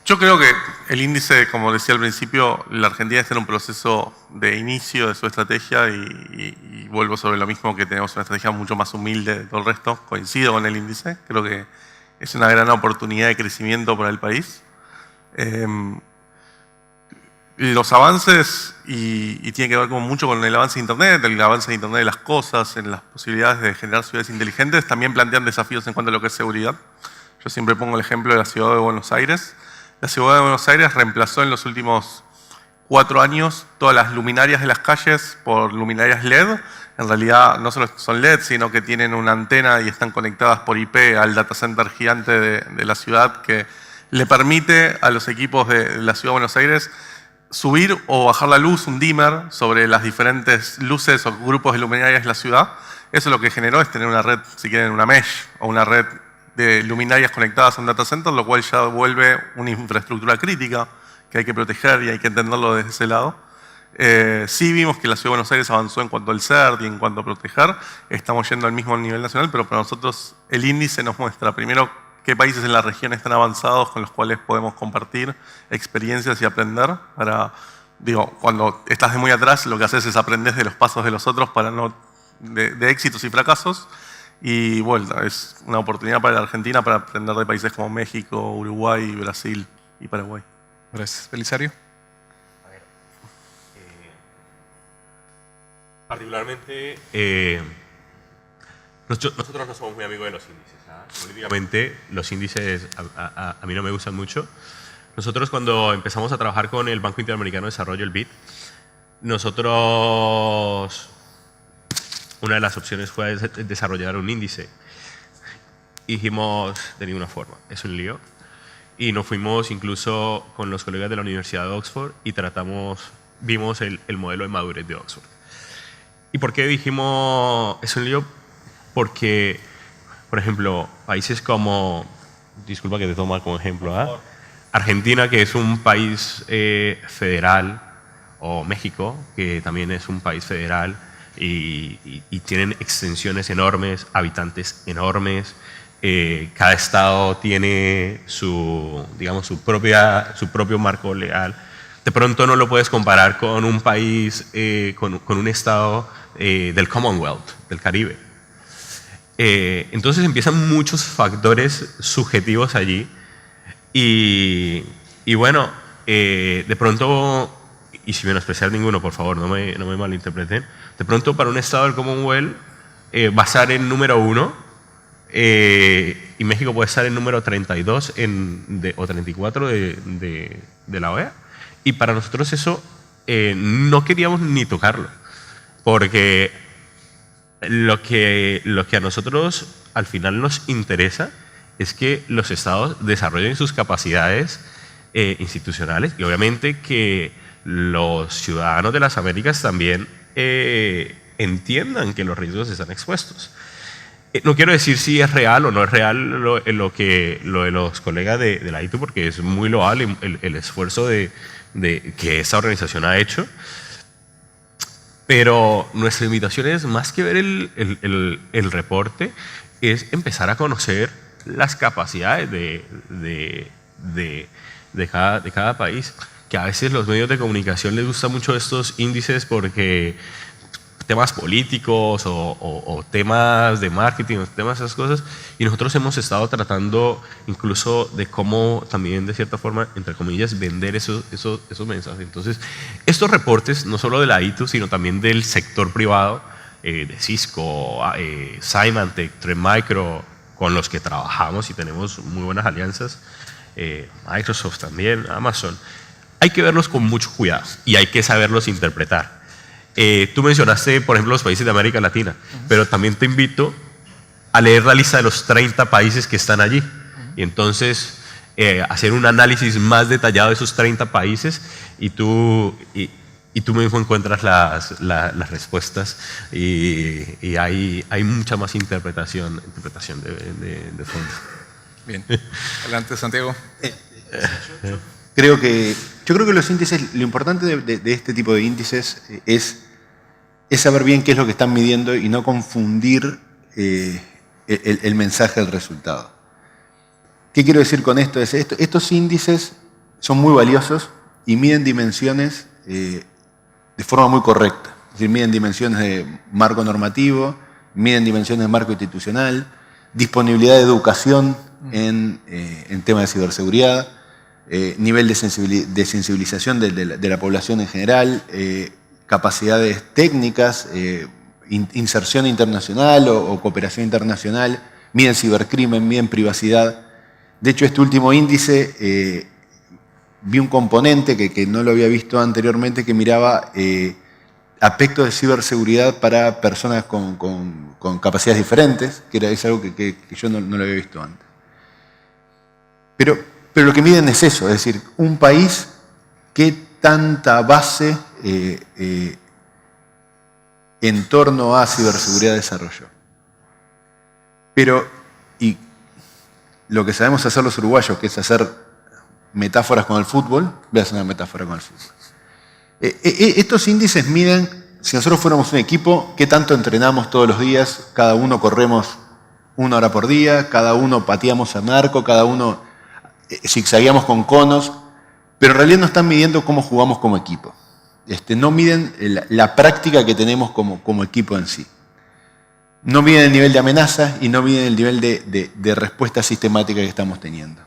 Yo creo que el índice, como decía al principio, la Argentina está en un proceso de inicio de su estrategia y vuelvo sobre lo mismo, que tenemos una estrategia mucho más humilde de todo el resto. Coincido con el índice, creo que es una gran oportunidad de crecimiento para el país. Los avances, y tiene que ver mucho con el avance de Internet, el avance de Internet de las cosas, en las posibilidades de generar ciudades inteligentes, también plantean desafíos en cuanto a lo que es seguridad. Yo siempre pongo el ejemplo de la ciudad de Buenos Aires. La ciudad de Buenos Aires reemplazó en los últimos 4 años todas las luminarias de las calles por luminarias LED. En realidad no solo son LED, sino que tienen una antena y están conectadas por IP al data center gigante de la ciudad, que le permite a los equipos de la ciudad de Buenos Aires subir o bajar la luz, un dimmer, sobre las diferentes luces o grupos de luminarias de la ciudad. Eso lo que generó es tener una red, si quieren, una mesh o una red de luminarias conectadas a un data center, lo cual ya vuelve una infraestructura crítica que hay que proteger y hay que entenderlo desde ese lado. Sí vimos que la Ciudad de Buenos Aires avanzó en cuanto al CERT y en cuanto a proteger. Estamos yendo al mismo nivel nacional, pero para nosotros el índice nos muestra primero qué países en la región están avanzados con los cuales podemos compartir experiencias y aprender. Cuando estás de muy atrás, lo que haces es aprender de los pasos de los otros para de éxitos y fracasos. Y vuelta, es una oportunidad para la Argentina para aprender de países como México, Uruguay, Brasil y Paraguay.
Gracias. Belisario.
Particularmente, nosotros no somos muy amigos de los índices. Políticamente, los índices a mí no me gustan mucho. Nosotros, cuando empezamos a trabajar con el Banco Interamericano de Desarrollo, el BID, nosotros, una de las opciones fue desarrollar un índice. Y dijimos, de ninguna forma, es un lío. Y nos fuimos incluso con los colegas de la Universidad de Oxford y vimos el modelo de madurez de Oxford. ¿Y por qué dijimos es un lío? Porque, por ejemplo, países como, disculpa que te toma como ejemplo, Argentina, que es un país federal, o México, que también es un país federal y tienen extensiones enormes, habitantes enormes. Cada estado tiene su propio marco legal. De pronto no lo puedes comparar con un país, con un estado del Commonwealth, del Caribe. Entonces empiezan muchos factores subjetivos allí y bueno, de pronto, y sin menospreciar ninguno, por favor, no me malinterpreten, de pronto para un estado del Commonwealth va a estar en número 1 y México puede estar en número 32 o 34 de la OEA. Y para nosotros eso no queríamos ni tocarlo, porque lo que a nosotros al final nos interesa es que los estados desarrollen sus capacidades institucionales y obviamente que los ciudadanos de las Américas también entiendan que los riesgos están expuestos. No quiero decir si es real o no es real lo de los colegas de la ITU, porque es muy loable el esfuerzo que esta organización ha hecho. Pero nuestra invitación es, más que ver el reporte, es empezar a conocer las capacidades de cada país. Que a veces los medios de comunicación les gustan mucho estos índices porque temas políticos o temas de marketing, o temas de esas cosas, y nosotros hemos estado tratando incluso de cómo también, de cierta forma, entre comillas, vender esos mensajes. Entonces, estos reportes, no solo de la ITU, sino también del sector privado, de Cisco, Symantec, Trend Micro, con los que trabajamos y tenemos muy buenas alianzas, Microsoft también, Amazon, hay que verlos con mucho cuidado y hay que saberlos interpretar. Tú mencionaste, por ejemplo, los países de América Latina, pero también te invito a leer la lista de los 30 países que están allí y entonces hacer un análisis más detallado de esos 30 países y tú mismo encuentras las respuestas y hay mucha más interpretación de fondo.
Bien. Adelante, Santiago.
Yo creo que los índices, lo importante de este tipo de índices es saber bien qué es lo que están midiendo y no confundir el mensaje del resultado. ¿Qué quiero decir con esto? Estos índices son muy valiosos y miden dimensiones de forma muy correcta. Es decir, miden dimensiones de marco normativo, miden dimensiones de marco institucional, disponibilidad de educación en temas de ciberseguridad, nivel de sensibilización de la población en general, capacidades técnicas, inserción internacional o cooperación internacional, miden cibercrimen, miden privacidad. De hecho, este último índice vi un componente que no lo había visto anteriormente que miraba aspectos de ciberseguridad para personas con capacidades diferentes, que es algo que yo no lo había visto antes. Pero lo que miden es eso, es decir, un país, qué tanta base en torno a ciberseguridad desarrolló. Pero, y lo que sabemos hacer los uruguayos, que es hacer metáforas con el fútbol, voy a hacer una metáfora con el fútbol. Estos índices miden, si nosotros fuéramos un equipo, qué tanto entrenamos todos los días, cada uno corremos 1 hora por día, cada uno pateamos a marco, cada uno zigzagueamos con conos, pero en realidad no están midiendo cómo jugamos como equipo. No miden la práctica que tenemos como equipo en sí. No miden el nivel de amenaza y no miden el nivel de respuesta sistemática que estamos teniendo.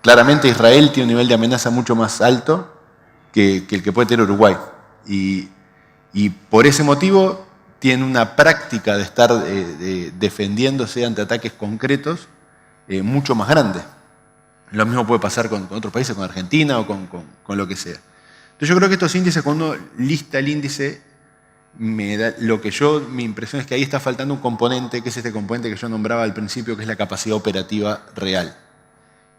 Claramente Israel tiene un nivel de amenaza mucho más alto que el que puede tener Uruguay. Y por ese motivo tiene una práctica de estar defendiéndose ante ataques concretos mucho más grande. Lo mismo puede pasar con otros países, con Argentina o con lo que sea. Entonces yo creo que estos índices, cuando uno lista el índice, mi impresión es que ahí está faltando un componente, que es este componente que yo nombraba al principio, que es la capacidad operativa real.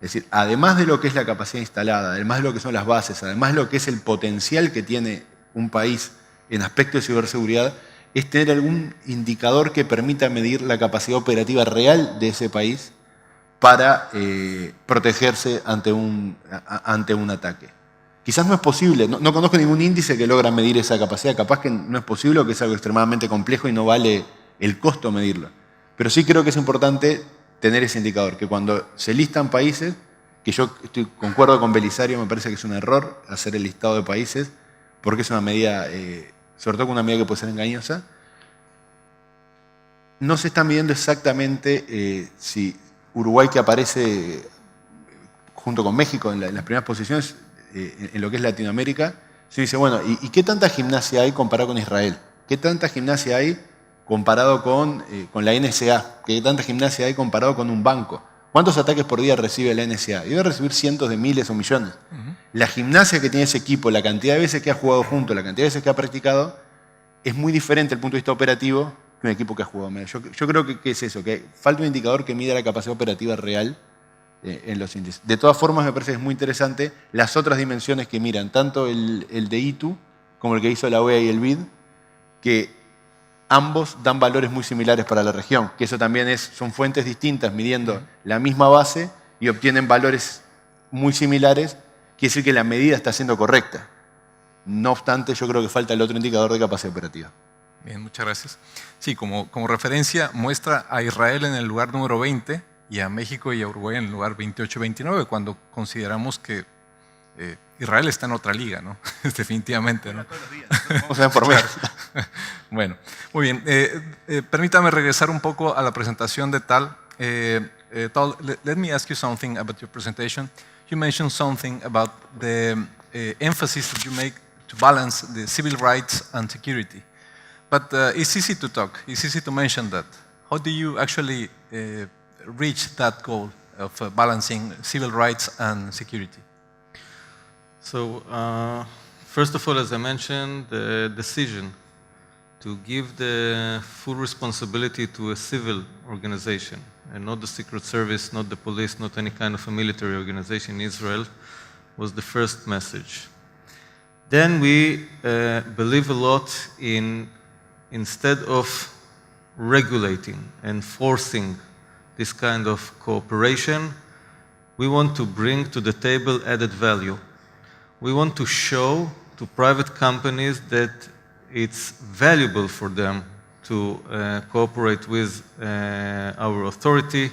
Es decir, además de lo que es la capacidad instalada, además de lo que son las bases, además de lo que es el potencial que tiene un país en aspecto de ciberseguridad, es tener algún indicador que permita medir la capacidad operativa real de ese país para protegerse ante un ataque. Quizás no es posible, no conozco ningún índice que logra medir esa capacidad, capaz que no es posible o que es algo extremadamente complejo y no vale el costo medirlo. Pero sí creo que es importante tener ese indicador, que cuando se listan países, que yo concuerdo con Belisario, me parece que es un error hacer el listado de países, porque es una medida, sobre todo una medida que puede ser engañosa, no se está midiendo exactamente si Uruguay, que aparece junto con México en las primeras posiciones en lo que es Latinoamérica, se dice, bueno, ¿y qué tanta gimnasia hay comparado con Israel? ¿Qué tanta gimnasia hay comparado con la NSA? ¿Qué tanta gimnasia hay comparado con un banco? ¿Cuántos ataques por día recibe la NSA? Y debe recibir cientos de miles o millones. La gimnasia que tiene ese equipo, la cantidad de veces que ha jugado junto, la cantidad de veces que ha practicado, es muy diferente desde el punto de vista operativo que un equipo que ha jugado menos. Yo creo que es eso, que falta un indicador que mida la capacidad operativa real en los índices. De todas formas, me parece que es muy interesante las otras dimensiones que miran, tanto el de ITU como el que hizo la OEA y el BID, que ambos dan valores muy similares para la región, que eso también son fuentes distintas midiendo la misma base y obtienen valores muy similares, quiere decir que la medida está siendo correcta. No obstante, yo creo que falta el otro indicador de capacidad operativa.
Bien, muchas gracias. Sí, como referencia muestra a Israel en el lugar número 20 y a México y a Uruguay en el lugar 28-29, cuando consideramos que Israel está en otra liga, ¿no? Definitivamente, ¿no?
Vamos a ver por mes.
Bueno, muy bien. Permítame regresar un poco a la presentación de Tal. Tal, let me ask you something about your presentation. You mentioned something about the emphasis that you make to balance the civil rights and security. But it's easy to talk, it's easy to mention that. How do you actually reach that goal of balancing civil rights and security?
So, first of all, as I mentioned, the decision to give the full responsibility to a civil organization and not the Secret Service, not the police, not any kind of a military organization in Israel was the first message. Then we believe a lot in, instead of regulating and forcing this kind of cooperation, we want to bring to the table added value. We want to show to private companies that it's valuable for them to cooperate with our authority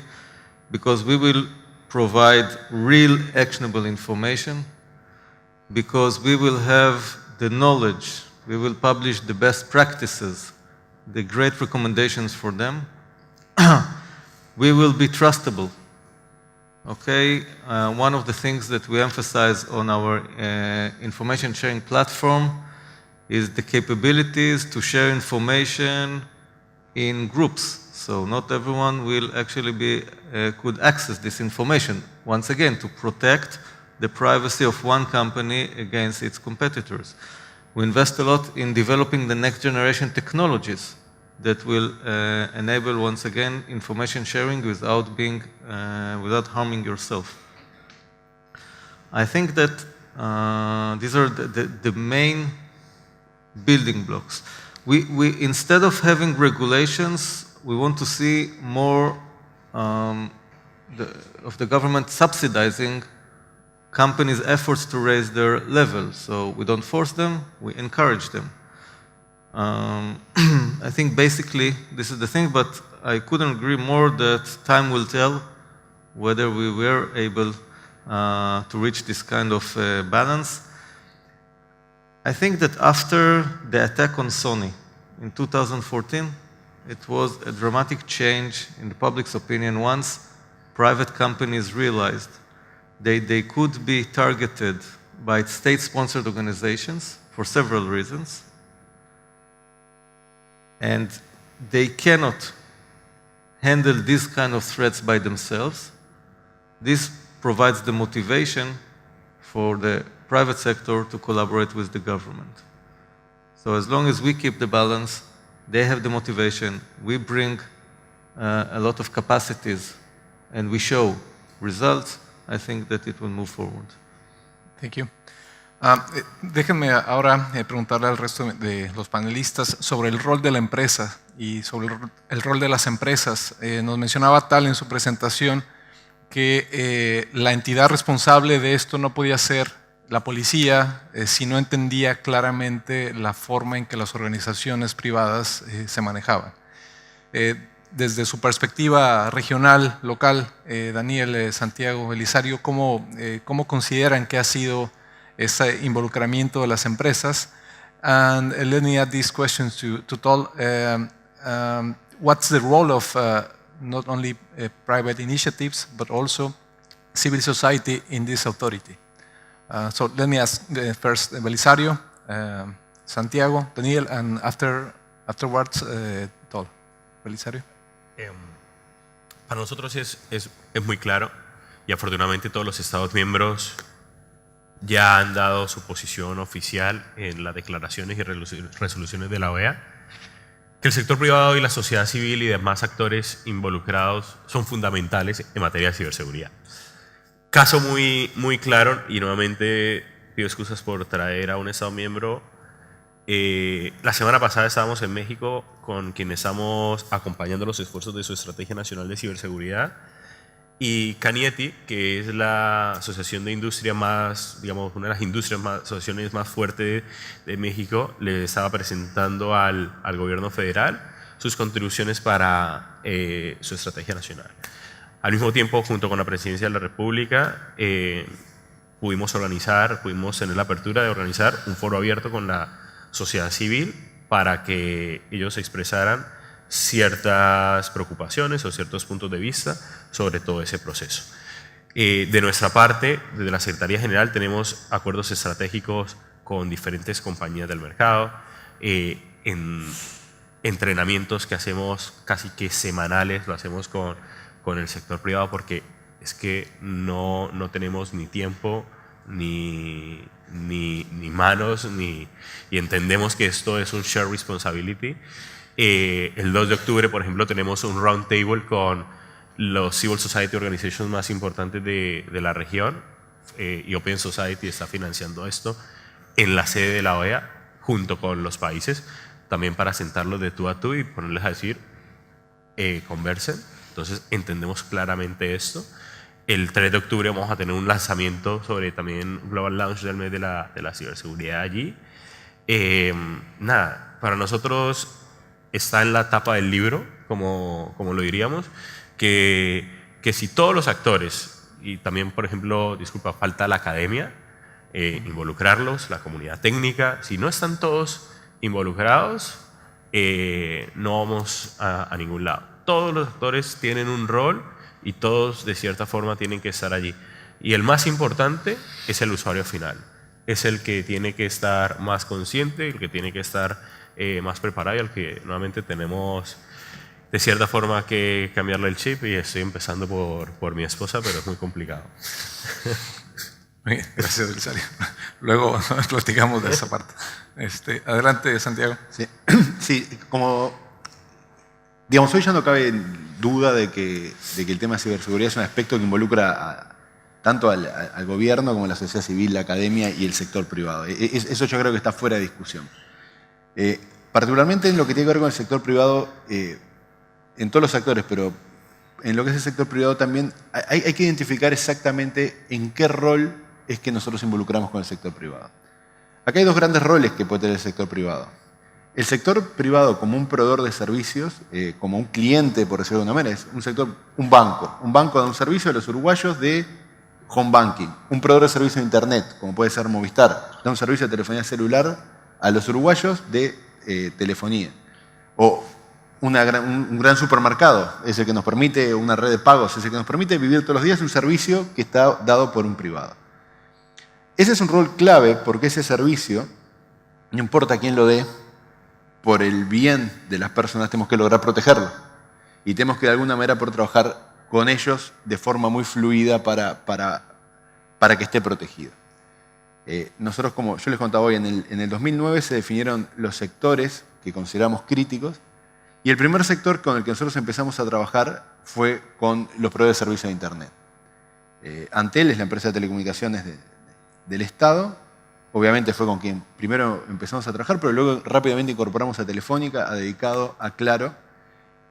because we will provide real actionable information, because we will have the knowledge, we will publish the best practices, the great recommendations for them. We will be trustable. Okay, one of the things that we emphasize on our information sharing platform is the capabilities to share information in groups. So not everyone will actually could access this information. Once again, to protect the privacy of one company against its competitors. We invest a lot in developing the next generation technologies that will enable, once again, information sharing without harming yourself. I think that these are the main building blocks. We instead of having regulations, we want to see more of the government subsidizing companies' efforts to raise their level. So we don't force them, we encourage them. I think basically this is the thing, but I couldn't agree more that time will tell whether we were able to reach this kind of balance. I think that after the attack on Sony in 2014, it was a dramatic change in the public's opinion once private companies realized they could be targeted by state-sponsored organizations for several reasons, and they cannot handle these kind of threats by themselves. This provides the motivation for the private sector to collaborate with the government. So as long as we keep the balance, they have the motivation, we bring a lot of capacities, and we show results, I think that it will move forward.
Thank you. Déjenme ahora preguntarle al resto de los panelistas sobre el rol de la empresa y sobre el rol de las empresas. Nos mencionaba Tal en su presentación que la entidad responsable de esto no podía ser la policía si no entendía claramente la forma en que las organizaciones privadas se manejaban. Desde su perspectiva regional, local, Daniel, Santiago, Belisario, ¿cómo consideran que ha sido ese involucramiento de las empresas? And let me add these questions to Tal. What's the role of not only private initiatives, but also civil society in this authority? So let me ask first Belisario, Santiago, Daniel, and afterwards Tal. Belisario.
Para nosotros es muy claro y afortunadamente todos los Estados miembros ya han dado su posición oficial en las declaraciones y resoluciones de la OEA, que el sector privado y la sociedad civil y demás actores involucrados son fundamentales en materia de ciberseguridad. Caso muy claro, y nuevamente pido excusas por traer a un Estado miembro. La semana pasada estábamos en México con quienes estamos acompañando los esfuerzos de su Estrategia Nacional de Ciberseguridad Y Canieti, que es la asociación de industria más, digamos, una de las asociaciones más fuertes de México, le estaba presentando al gobierno federal sus contribuciones para su estrategia nacional. Al mismo tiempo, junto con la Presidencia de la República, pudimos tener la apertura de organizar un foro abierto con la sociedad civil para que ellos expresaran ciertas preocupaciones o ciertos puntos de vista sobre todo ese proceso. De nuestra parte, desde la Secretaría General, tenemos acuerdos estratégicos con diferentes compañías del mercado, en entrenamientos que hacemos casi que semanales, lo hacemos con el sector privado porque es que no tenemos ni tiempo, ni manos, y entendemos que esto es un shared responsibility. El 2 de octubre, por ejemplo, tenemos un round table con los civil society organizations más importantes de la región, y Open Society está financiando esto en la sede de la OEA junto con los países, también para sentarlos de tú a tú y ponerles a decir, conversen. Entonces entendemos claramente esto. El 3 de octubre vamos a tener un lanzamiento sobre también Global Launch del mes de la ciberseguridad allí. Nada, para nosotros está en la etapa del libro, como lo diríamos, que si todos los actores, y también, por ejemplo, falta la academia, involucrarlos, la comunidad técnica, si no están todos involucrados, no vamos a ningún lado. Todos los actores tienen un rol y todos de cierta forma tienen que estar allí. Y el más importante es el usuario final. Es el que tiene que estar más consciente, el que tiene que estar más preparado y al que nuevamente tenemos de cierta forma que cambiarle el chip, y estoy empezando por mi esposa, pero es muy complicado.
Muy bien, gracias, Belisario. Luego platicamos de esa parte. Adelante, Santiago.
Sí, sí, como digamos, hoy ya no cabe duda de que el tema de ciberseguridad es un aspecto que involucra tanto al gobierno como a la sociedad civil, la academia y el sector privado. Eso yo creo que está fuera de discusión. Particularmente en lo que tiene que ver con el sector privado, en todos los sectores, pero en lo que es el sector privado también, hay que identificar exactamente en qué rol es que nosotros involucramos con el sector privado. Acá hay dos grandes roles que puede tener el sector privado. El sector privado como un proveedor de servicios, como un cliente, por decirlo de una manera, es un banco. Un banco da un servicio a los uruguayos de home banking. Un proveedor de servicios de internet, como puede ser Movistar, da un servicio de telefonía celular a los uruguayos de telefonía. O un gran supermercado, es el que nos permite, una red de pagos, es el que nos permite vivir todos los días un servicio que está dado por un privado. Ese es un rol clave porque ese servicio, no importa quién lo dé, por el bien de las personas tenemos que lograr protegerlo. Y tenemos que de alguna manera poder trabajar con ellos de forma muy fluida para que esté protegido. Nosotros, como yo les contaba hoy, en el 2009 se definieron los sectores que consideramos críticos, y el primer sector con el que nosotros empezamos a trabajar fue con los proveedores de servicios de Internet. Antel es la empresa de telecomunicaciones del Estado. Obviamente fue con quien primero empezamos a trabajar, pero luego rápidamente incorporamos a Telefónica, a Dedicado, a Claro,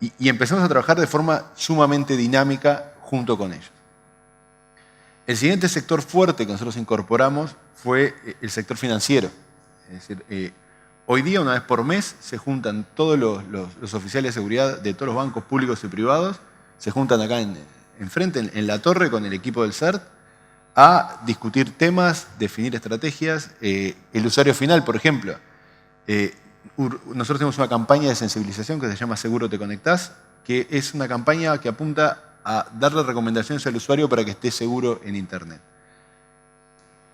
y empezamos a trabajar de forma sumamente dinámica junto con ellos. El siguiente sector fuerte que nosotros incorporamos fue el sector financiero. Es decir, hoy día, una vez por mes, se juntan todos los oficiales de seguridad de todos los bancos públicos y privados, se juntan acá enfrente, en la torre, con el equipo del CERT, a discutir temas, definir estrategias. El usuario final, por ejemplo, nosotros tenemos una campaña de sensibilización que se llama Seguro Te Conectás, que es una campaña que apunta a darle recomendaciones al usuario para que esté seguro en Internet.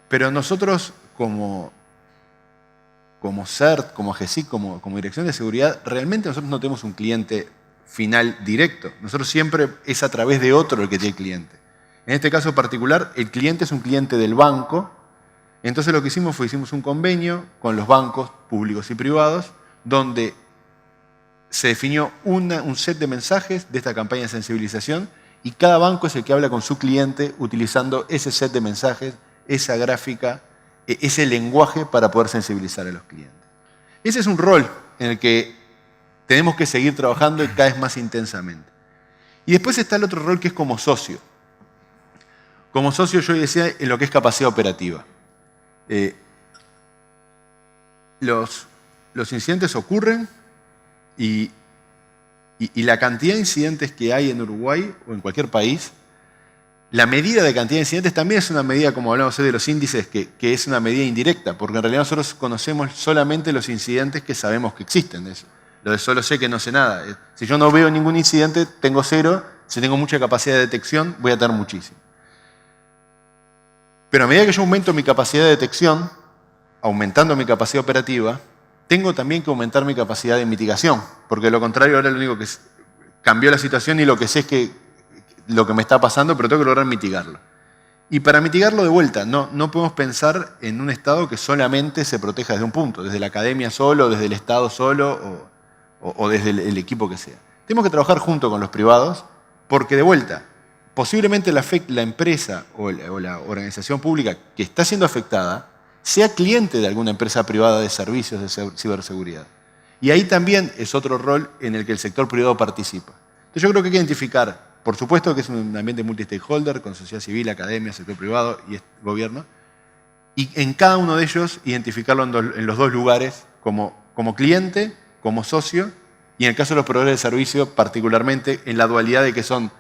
Pero nosotros, como CERT, como AGESIC, como Dirección de Seguridad, realmente nosotros no tenemos un cliente final directo. Nosotros siempre es a través de otro el que tiene el cliente. En este caso particular, el cliente es un cliente del banco. Entonces lo que hicimos un convenio con los bancos públicos y privados, donde se definió un set de mensajes de esta campaña de sensibilización, y cada banco es el que habla con su cliente utilizando ese set de mensajes, esa gráfica, ese lenguaje para poder sensibilizar a los clientes. Ese es un rol en el que tenemos que seguir trabajando y cada vez más intensamente. Y después está el otro rol que es como socio. Como socio, yo decía en lo que es capacidad operativa. Los incidentes ocurren y la cantidad de incidentes que hay en Uruguay o en cualquier país, la medida de cantidad de incidentes también es una medida, como hablamos hoy de los índices, que es una medida indirecta, porque en realidad nosotros conocemos solamente los incidentes que sabemos que existen. Eso. Lo de solo sé que no sé nada. Si yo no veo ningún incidente, tengo 0. Si tengo mucha capacidad de detección, voy a tener muchísimo. Pero a medida que yo aumento mi capacidad de detección, aumentando mi capacidad operativa, tengo también que aumentar mi capacidad de mitigación, porque de lo contrario ahora lo único que cambió la situación y lo que sé es que lo que me está pasando, pero tengo que lograr mitigarlo. Y para mitigarlo de vuelta, no podemos pensar en un Estado que solamente se proteja desde un punto, desde la academia solo, desde el Estado solo o desde el equipo que sea. Tenemos que trabajar junto con los privados, porque de vuelta, posiblemente la empresa o la organización pública que está siendo afectada sea cliente de alguna empresa privada de servicios de ciberseguridad. Y ahí también es otro rol en el que el sector privado participa. Entonces yo creo que hay que identificar, por supuesto que es un ambiente multi-stakeholder, con sociedad civil, academia, sector privado y gobierno, y en cada uno de ellos identificarlo en los dos lugares como cliente, como socio, y en el caso de los proveedores de servicio, particularmente en la dualidad de que son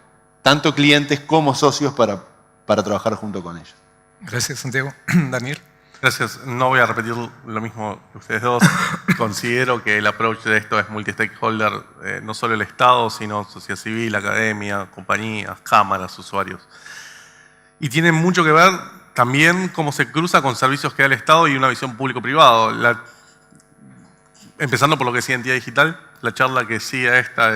tanto clientes como socios para trabajar junto con ellos.
Gracias, Santiago. Daniel.
Gracias. No voy a repetir lo mismo que ustedes dos. Considero que el approach de esto es multi-stakeholder, no solo el Estado, sino sociedad civil, academia, compañías, cámaras, usuarios. Y tiene mucho que ver también cómo se cruza con servicios que da el Estado y una visión público-privado. Empezando por lo que es identidad digital, la charla que sigue a esta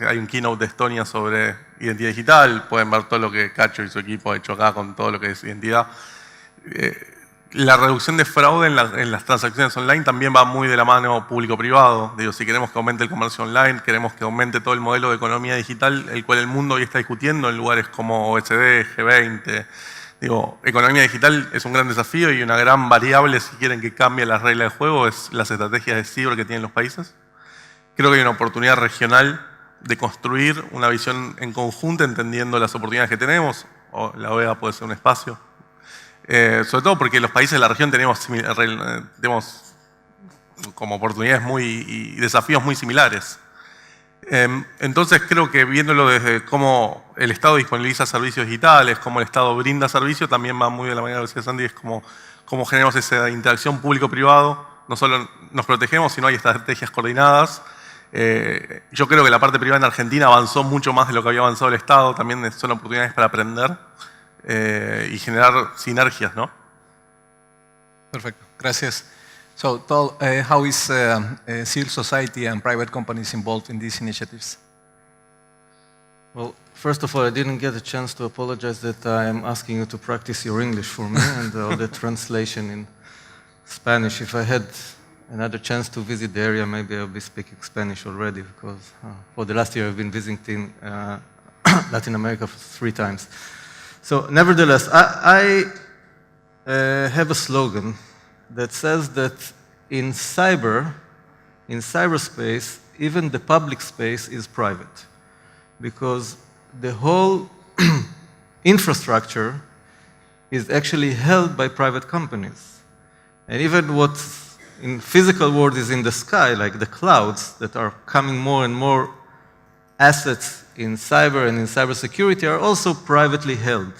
hay un keynote de Estonia sobre identidad digital, pueden ver todo lo que Cacho y su equipo ha hecho acá con todo lo que es identidad. La reducción de fraude en las transacciones online también va muy de la mano público-privado. Digo, si queremos que aumente el comercio online, queremos que aumente todo el modelo de economía digital, el cual el mundo hoy está discutiendo en lugares como OECD, G20. Digo, economía digital es un gran desafío y una gran variable, si quieren que cambie las reglas de juego, es las estrategias de ciber que tienen los países. Creo que hay una oportunidad regional de construir una visión en conjunto, entendiendo las oportunidades que tenemos, o la OEA puede ser un espacio. Sobre todo porque los países de la región tenemos como oportunidades y desafíos muy similares. Entonces creo que viéndolo desde cómo el Estado disponibiliza servicios digitales, cómo el Estado brinda servicios, también va muy de la manera que decía Sandy, es cómo generamos esa interacción público-privado. No solo nos protegemos, sino hay estrategias coordinadas. Yo creo que la parte privada en Argentina avanzó mucho más de lo que había avanzado el Estado. También son oportunidades para aprender y generar sinergias, ¿no?
Perfecto, gracias. So, Tal, how is civil society and private companies involved in these initiatives?
Well, first of all, I didn't get a chance to apologize that I am asking you to practice your English for me and all the translation in Spanish. If I had another chance to visit the area, maybe I'll be speaking Spanish already, because for the last year I've been visiting Latin America 3 times. So, nevertheless, I have a slogan that says that in cyberspace, even the public space is private, because the whole infrastructure is actually held by private companies. And even what in physical world is in the sky, like the clouds that are coming more and more assets in cyber and in cybersecurity, are also privately held.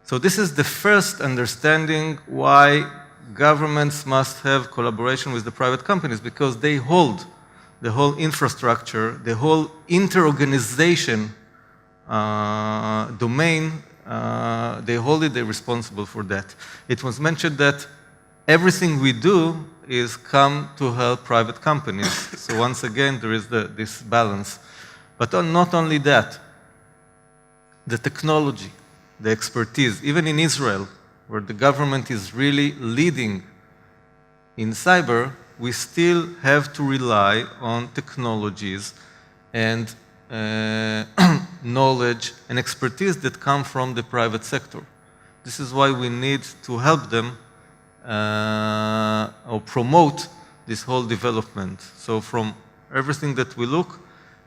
So this is the first understanding why governments must have collaboration with the private companies, because they hold the whole infrastructure, the whole inter-organization domain, they hold it, they're responsible for that. It was mentioned that everything we do is come to help private companies. So once again, there is this balance. But not only that, the technology, the expertise, even in Israel, where the government is really leading in cyber, we still have to rely on technologies and knowledge and expertise that come from the private sector. This is why we need to help them or promote this whole development. So from everything that we look,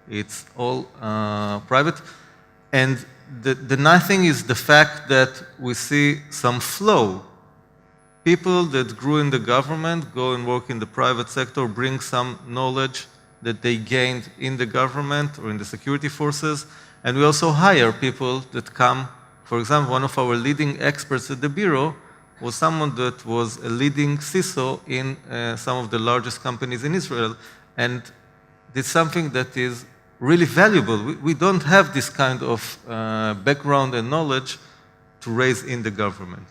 it's all private. And the nice thing is the fact that we see some flow. People that grew in the government go and work in the private sector, bring some knowledge that they gained in the government or in the security forces. And we also hire people that come. For example, one of our leading experts at the Bureau was someone that was a leading CISO in some of the largest companies in Israel. And it's something that is really valuable. We don't have this kind of background and knowledge to raise in the government.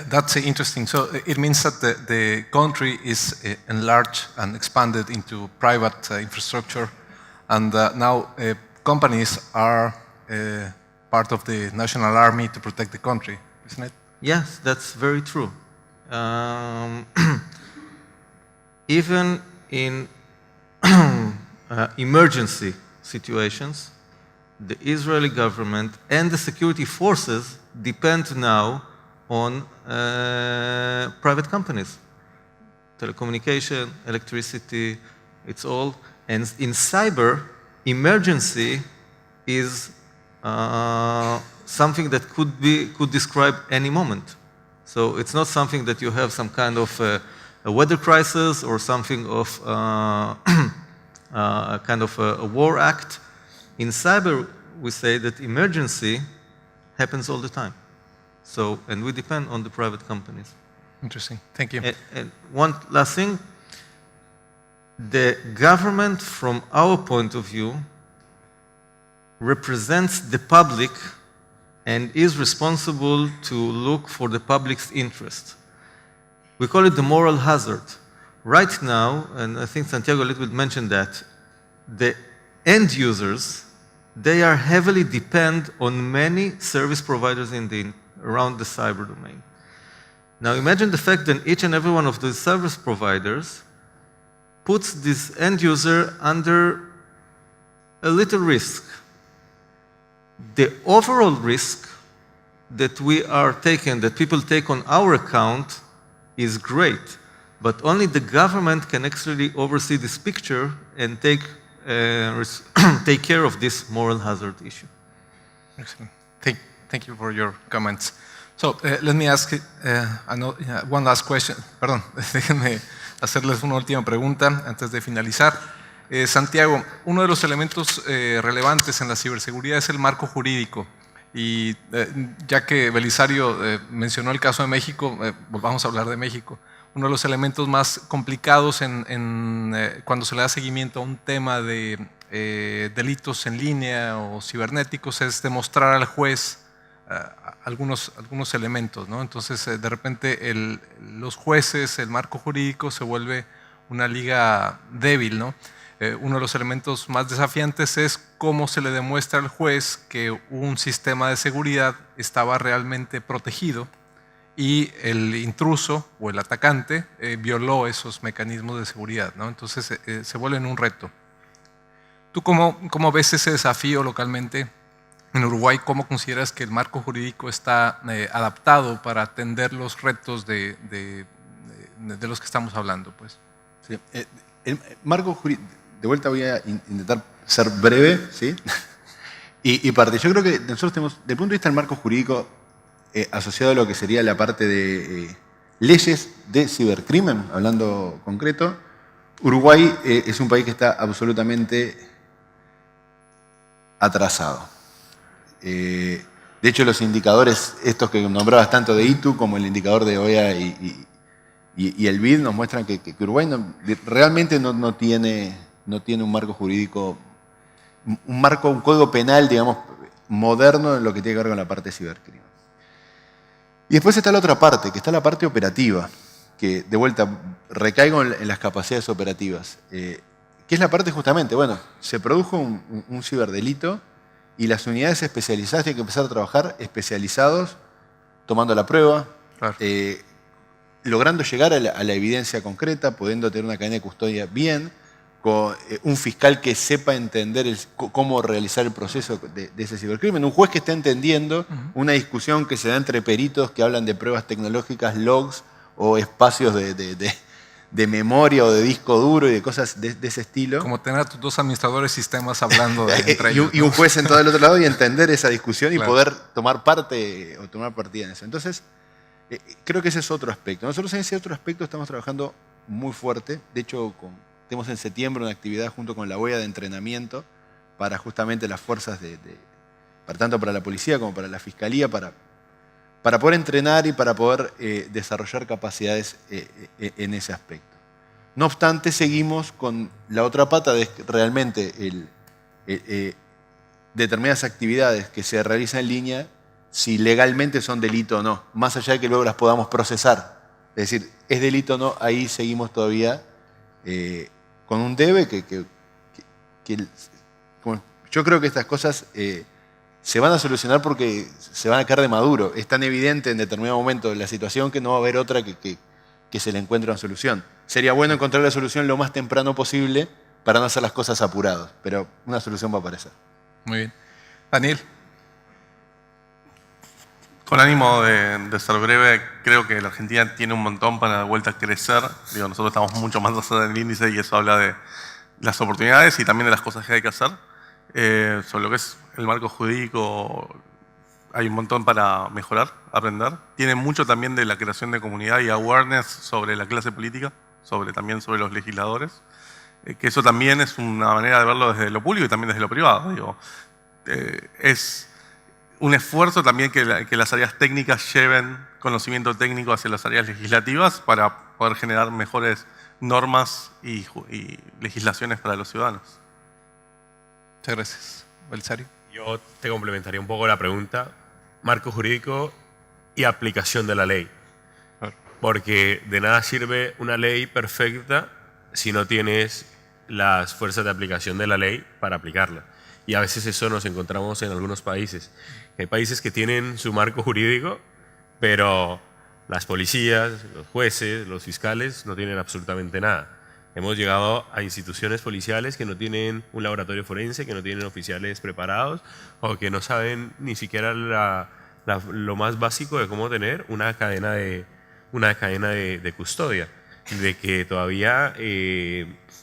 That's interesting. So it means that the country is enlarged and expanded into private infrastructure, and now companies are part of the national army to protect the country, isn't it?
Yes, that's very true. Even in emergency situations, the Israeli government and the security forces depend now on private companies. Telecommunication, electricity, it's all. And in cyber, emergency is something that could describe any moment. So it's not something that you have some kind of a weather crisis or something of kind of a war act. In cyber, we say that emergency happens all the time. So, and we depend on the private companies.
Interesting. Thank you.
And one last thing, the government, from our point of view, represents the public and is responsible to look for the public's interest. We call it the moral hazard. Right now, and I think Santiago a little bit mentioned that, the end users, they are heavily depend on many service providers around the cyber domain. Now imagine the fact that each and every one of those service providers puts this end user under a little risk. The overall risk that we are taking, that people take on our account, is great, but only the government can actually oversee this picture and take care of this moral hazard issue.
Excellent. Thank you for your comments. So let me ask one last question. Perdón, déjenme hacerles una última pregunta antes de finalizar. Santiago, uno de los elementos relevantes en la ciberseguridad es el marco jurídico. Y ya que Belisario mencionó el caso de México, volvamos a hablar de México. Uno de los elementos más complicados cuando se le da seguimiento a un tema de delitos en línea o cibernéticos es demostrar al juez algunos elementos, ¿no? Entonces, de repente, los jueces, el marco jurídico se vuelve una liga débil, ¿no? Uno de los elementos más desafiantes es cómo se le demuestra al juez que un sistema de seguridad estaba realmente protegido y el intruso o el atacante violó esos mecanismos de seguridad, ¿no? Entonces se vuelven un reto. ¿Tú cómo ves ese desafío localmente en Uruguay? ¿Cómo consideras que el marco jurídico está adaptado para atender los retos de los que estamos hablando, pues?
Sí. El marco jurídico, de vuelta voy a intentar ser breve, ¿sí? y parte, yo creo que nosotros tenemos, desde el punto de vista del marco jurídico, asociado a lo que sería la parte de leyes de cibercrimen, hablando concreto, Uruguay es un país que está absolutamente atrasado. De hecho, los indicadores, estos que nombrabas tanto de ITU como el indicador de OEA y el BID, nos muestran que Uruguay realmente no tiene un marco jurídico, un código penal, digamos, moderno en lo que tiene que ver con la parte de cibercrimen. Y después está la otra parte, que está la parte operativa, que de vuelta recaigo en las capacidades operativas, que es la parte justamente, bueno, se produjo un ciberdelito y las unidades especializadas tienen que empezar a trabajar especializados, tomando la prueba,
Claro.
Logrando llegar a la evidencia concreta, pudiendo tener una cadena de custodia bien, con un fiscal que sepa entender cómo realizar el proceso de ese cibercrimen, un juez que esté entendiendo una discusión que se da entre peritos que hablan de pruebas tecnológicas, logs o espacios de memoria o de disco duro y de cosas de ese estilo.
Como tener a tus dos administradores de sistemas hablando entre ellos.
Y un juez sentado del otro lado y entender esa discusión y
Claro.
poder tomar parte o tomar partida en eso. Entonces, creo que ese es otro aspecto. Nosotros en ese otro aspecto estamos trabajando muy fuerte. De hecho, tenemos en septiembre una actividad junto con la OEA de entrenamiento para justamente las fuerzas tanto para la policía como para la fiscalía, para poder entrenar y para poder desarrollar capacidades en ese aspecto. No obstante, seguimos con la otra pata de realmente determinadas actividades que se realizan en línea, si legalmente son delito o no, más allá de que luego las podamos procesar. Es decir, es delito o no, ahí seguimos todavía con un debe yo creo que estas cosas se van a solucionar porque se van a caer de maduro. Es tan evidente en determinado momento de la situación que no va a haber otra que se le encuentre una solución. Sería bueno encontrar la solución lo más temprano posible para no hacer las cosas apurados, pero una solución va a aparecer.
Muy bien. Daniel.
Con ánimo de ser breve, creo que la Argentina tiene un montón para de vuelta a crecer. Digo, nosotros estamos mucho más allá del índice y eso habla de las oportunidades y también de las cosas que hay que hacer. Sobre lo que es el marco jurídico, hay un montón para mejorar, aprender. Tiene mucho también de la creación de comunidad y awareness sobre la clase política, también sobre los legisladores. Que eso también es una manera de verlo desde lo público y también desde lo privado. Digo, es un esfuerzo también que las áreas técnicas lleven conocimiento técnico hacia las áreas legislativas para poder generar mejores normas y legislaciones para los ciudadanos.
Muchas gracias. Belisario.
Yo te complementaría un poco la pregunta, marco jurídico y aplicación de la ley.
Claro.
Porque de nada sirve una ley perfecta si no tienes las fuerzas de aplicación de la ley para aplicarla. Y a veces eso nos encontramos en algunos países. Hay países que tienen su marco jurídico, pero las policías, los jueces, los fiscales no tienen absolutamente nada. Hemos llegado a instituciones policiales que no tienen un laboratorio forense, que no tienen oficiales preparados o que no saben ni siquiera lo más básico de cómo tener una cadena de custodia. De que todavía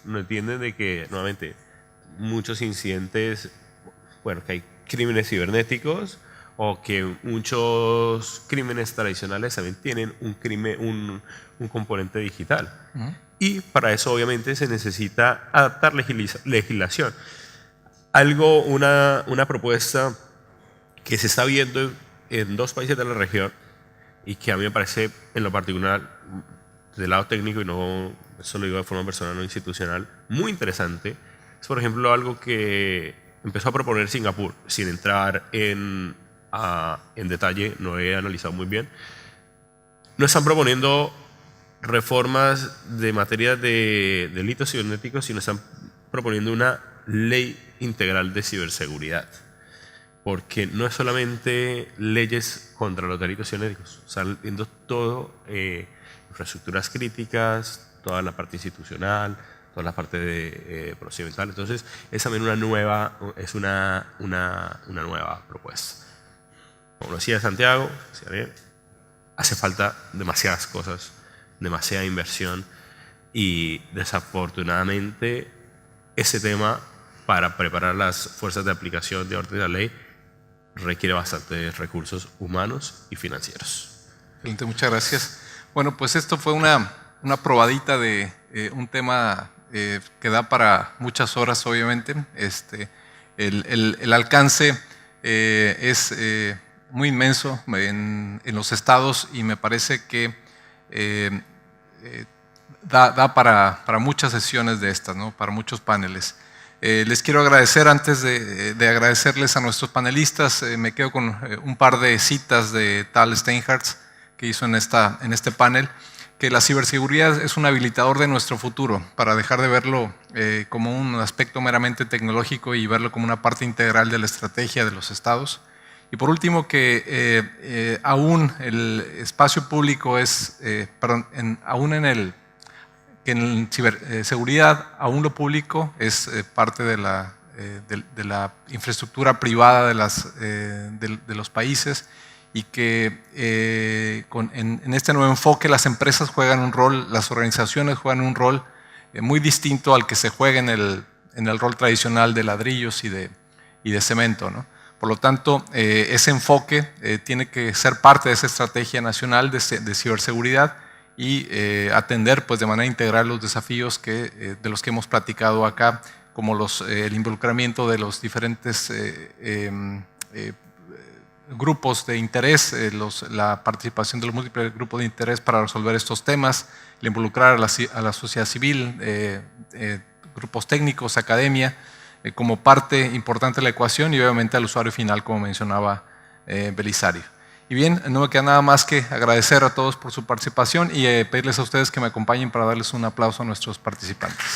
no entienden de que, nuevamente, muchos incidentes, bueno, que hay crímenes cibernéticos o que muchos crímenes tradicionales también tienen un componente digital.
Uh-huh.
Y para eso obviamente se necesita adaptar legislación. Una propuesta que se está viendo en dos países de la región y que a mí me parece en lo particular del lado técnico y no eso lo digo de forma personal no institucional, muy interesante, es por ejemplo algo que empezó a proponer Singapur, sin entrar en detalle, no he analizado muy bien. No están proponiendo reformas de materia de delitos cibernéticos, sino están proponiendo una ley integral de ciberseguridad. Porque no es solamente leyes contra los delitos cibernéticos, están viendo todo, infraestructuras críticas, toda la parte institucional, toda la parte de procedimental. Entonces, es también una nueva propuesta. Como decía Santiago, hace falta demasiadas cosas, demasiada inversión y desafortunadamente ese tema para preparar las fuerzas de aplicación de orden de la ley requiere bastantes recursos humanos y financieros.
Excelente, muchas gracias. Bueno, pues esto fue una probadita de un tema que da para muchas horas, obviamente. El alcance es muy inmenso en los estados y me parece que da para muchas sesiones de estas, ¿no? Para muchos paneles. Les quiero agradecer, antes de agradecerles a nuestros panelistas, me quedo con un par de citas de Tal Steinhardt que hizo en este panel, que la ciberseguridad es un habilitador de nuestro futuro, para dejar de verlo como un aspecto meramente tecnológico y verlo como una parte integral de la estrategia de los estados. Y por último, que aún el espacio público en ciberseguridad, aún lo público es parte de la infraestructura privada de los países y que en este nuevo enfoque las empresas juegan un rol, las organizaciones juegan un rol muy distinto al que se juega en el rol tradicional de ladrillos y de cemento, ¿no? Por lo tanto, ese enfoque tiene que ser parte de esa estrategia nacional de ciberseguridad y atender pues, de manera integral los desafíos de los que hemos platicado acá, como el involucramiento de los diferentes grupos de interés, la participación de los múltiples grupos de interés para resolver estos temas, el involucrar a la sociedad civil, grupos técnicos, academia, como parte importante de la ecuación y obviamente al usuario final, como mencionaba Belisario. Y bien, no me queda nada más que agradecer a todos por su participación y pedirles a ustedes que me acompañen para darles un aplauso a nuestros participantes.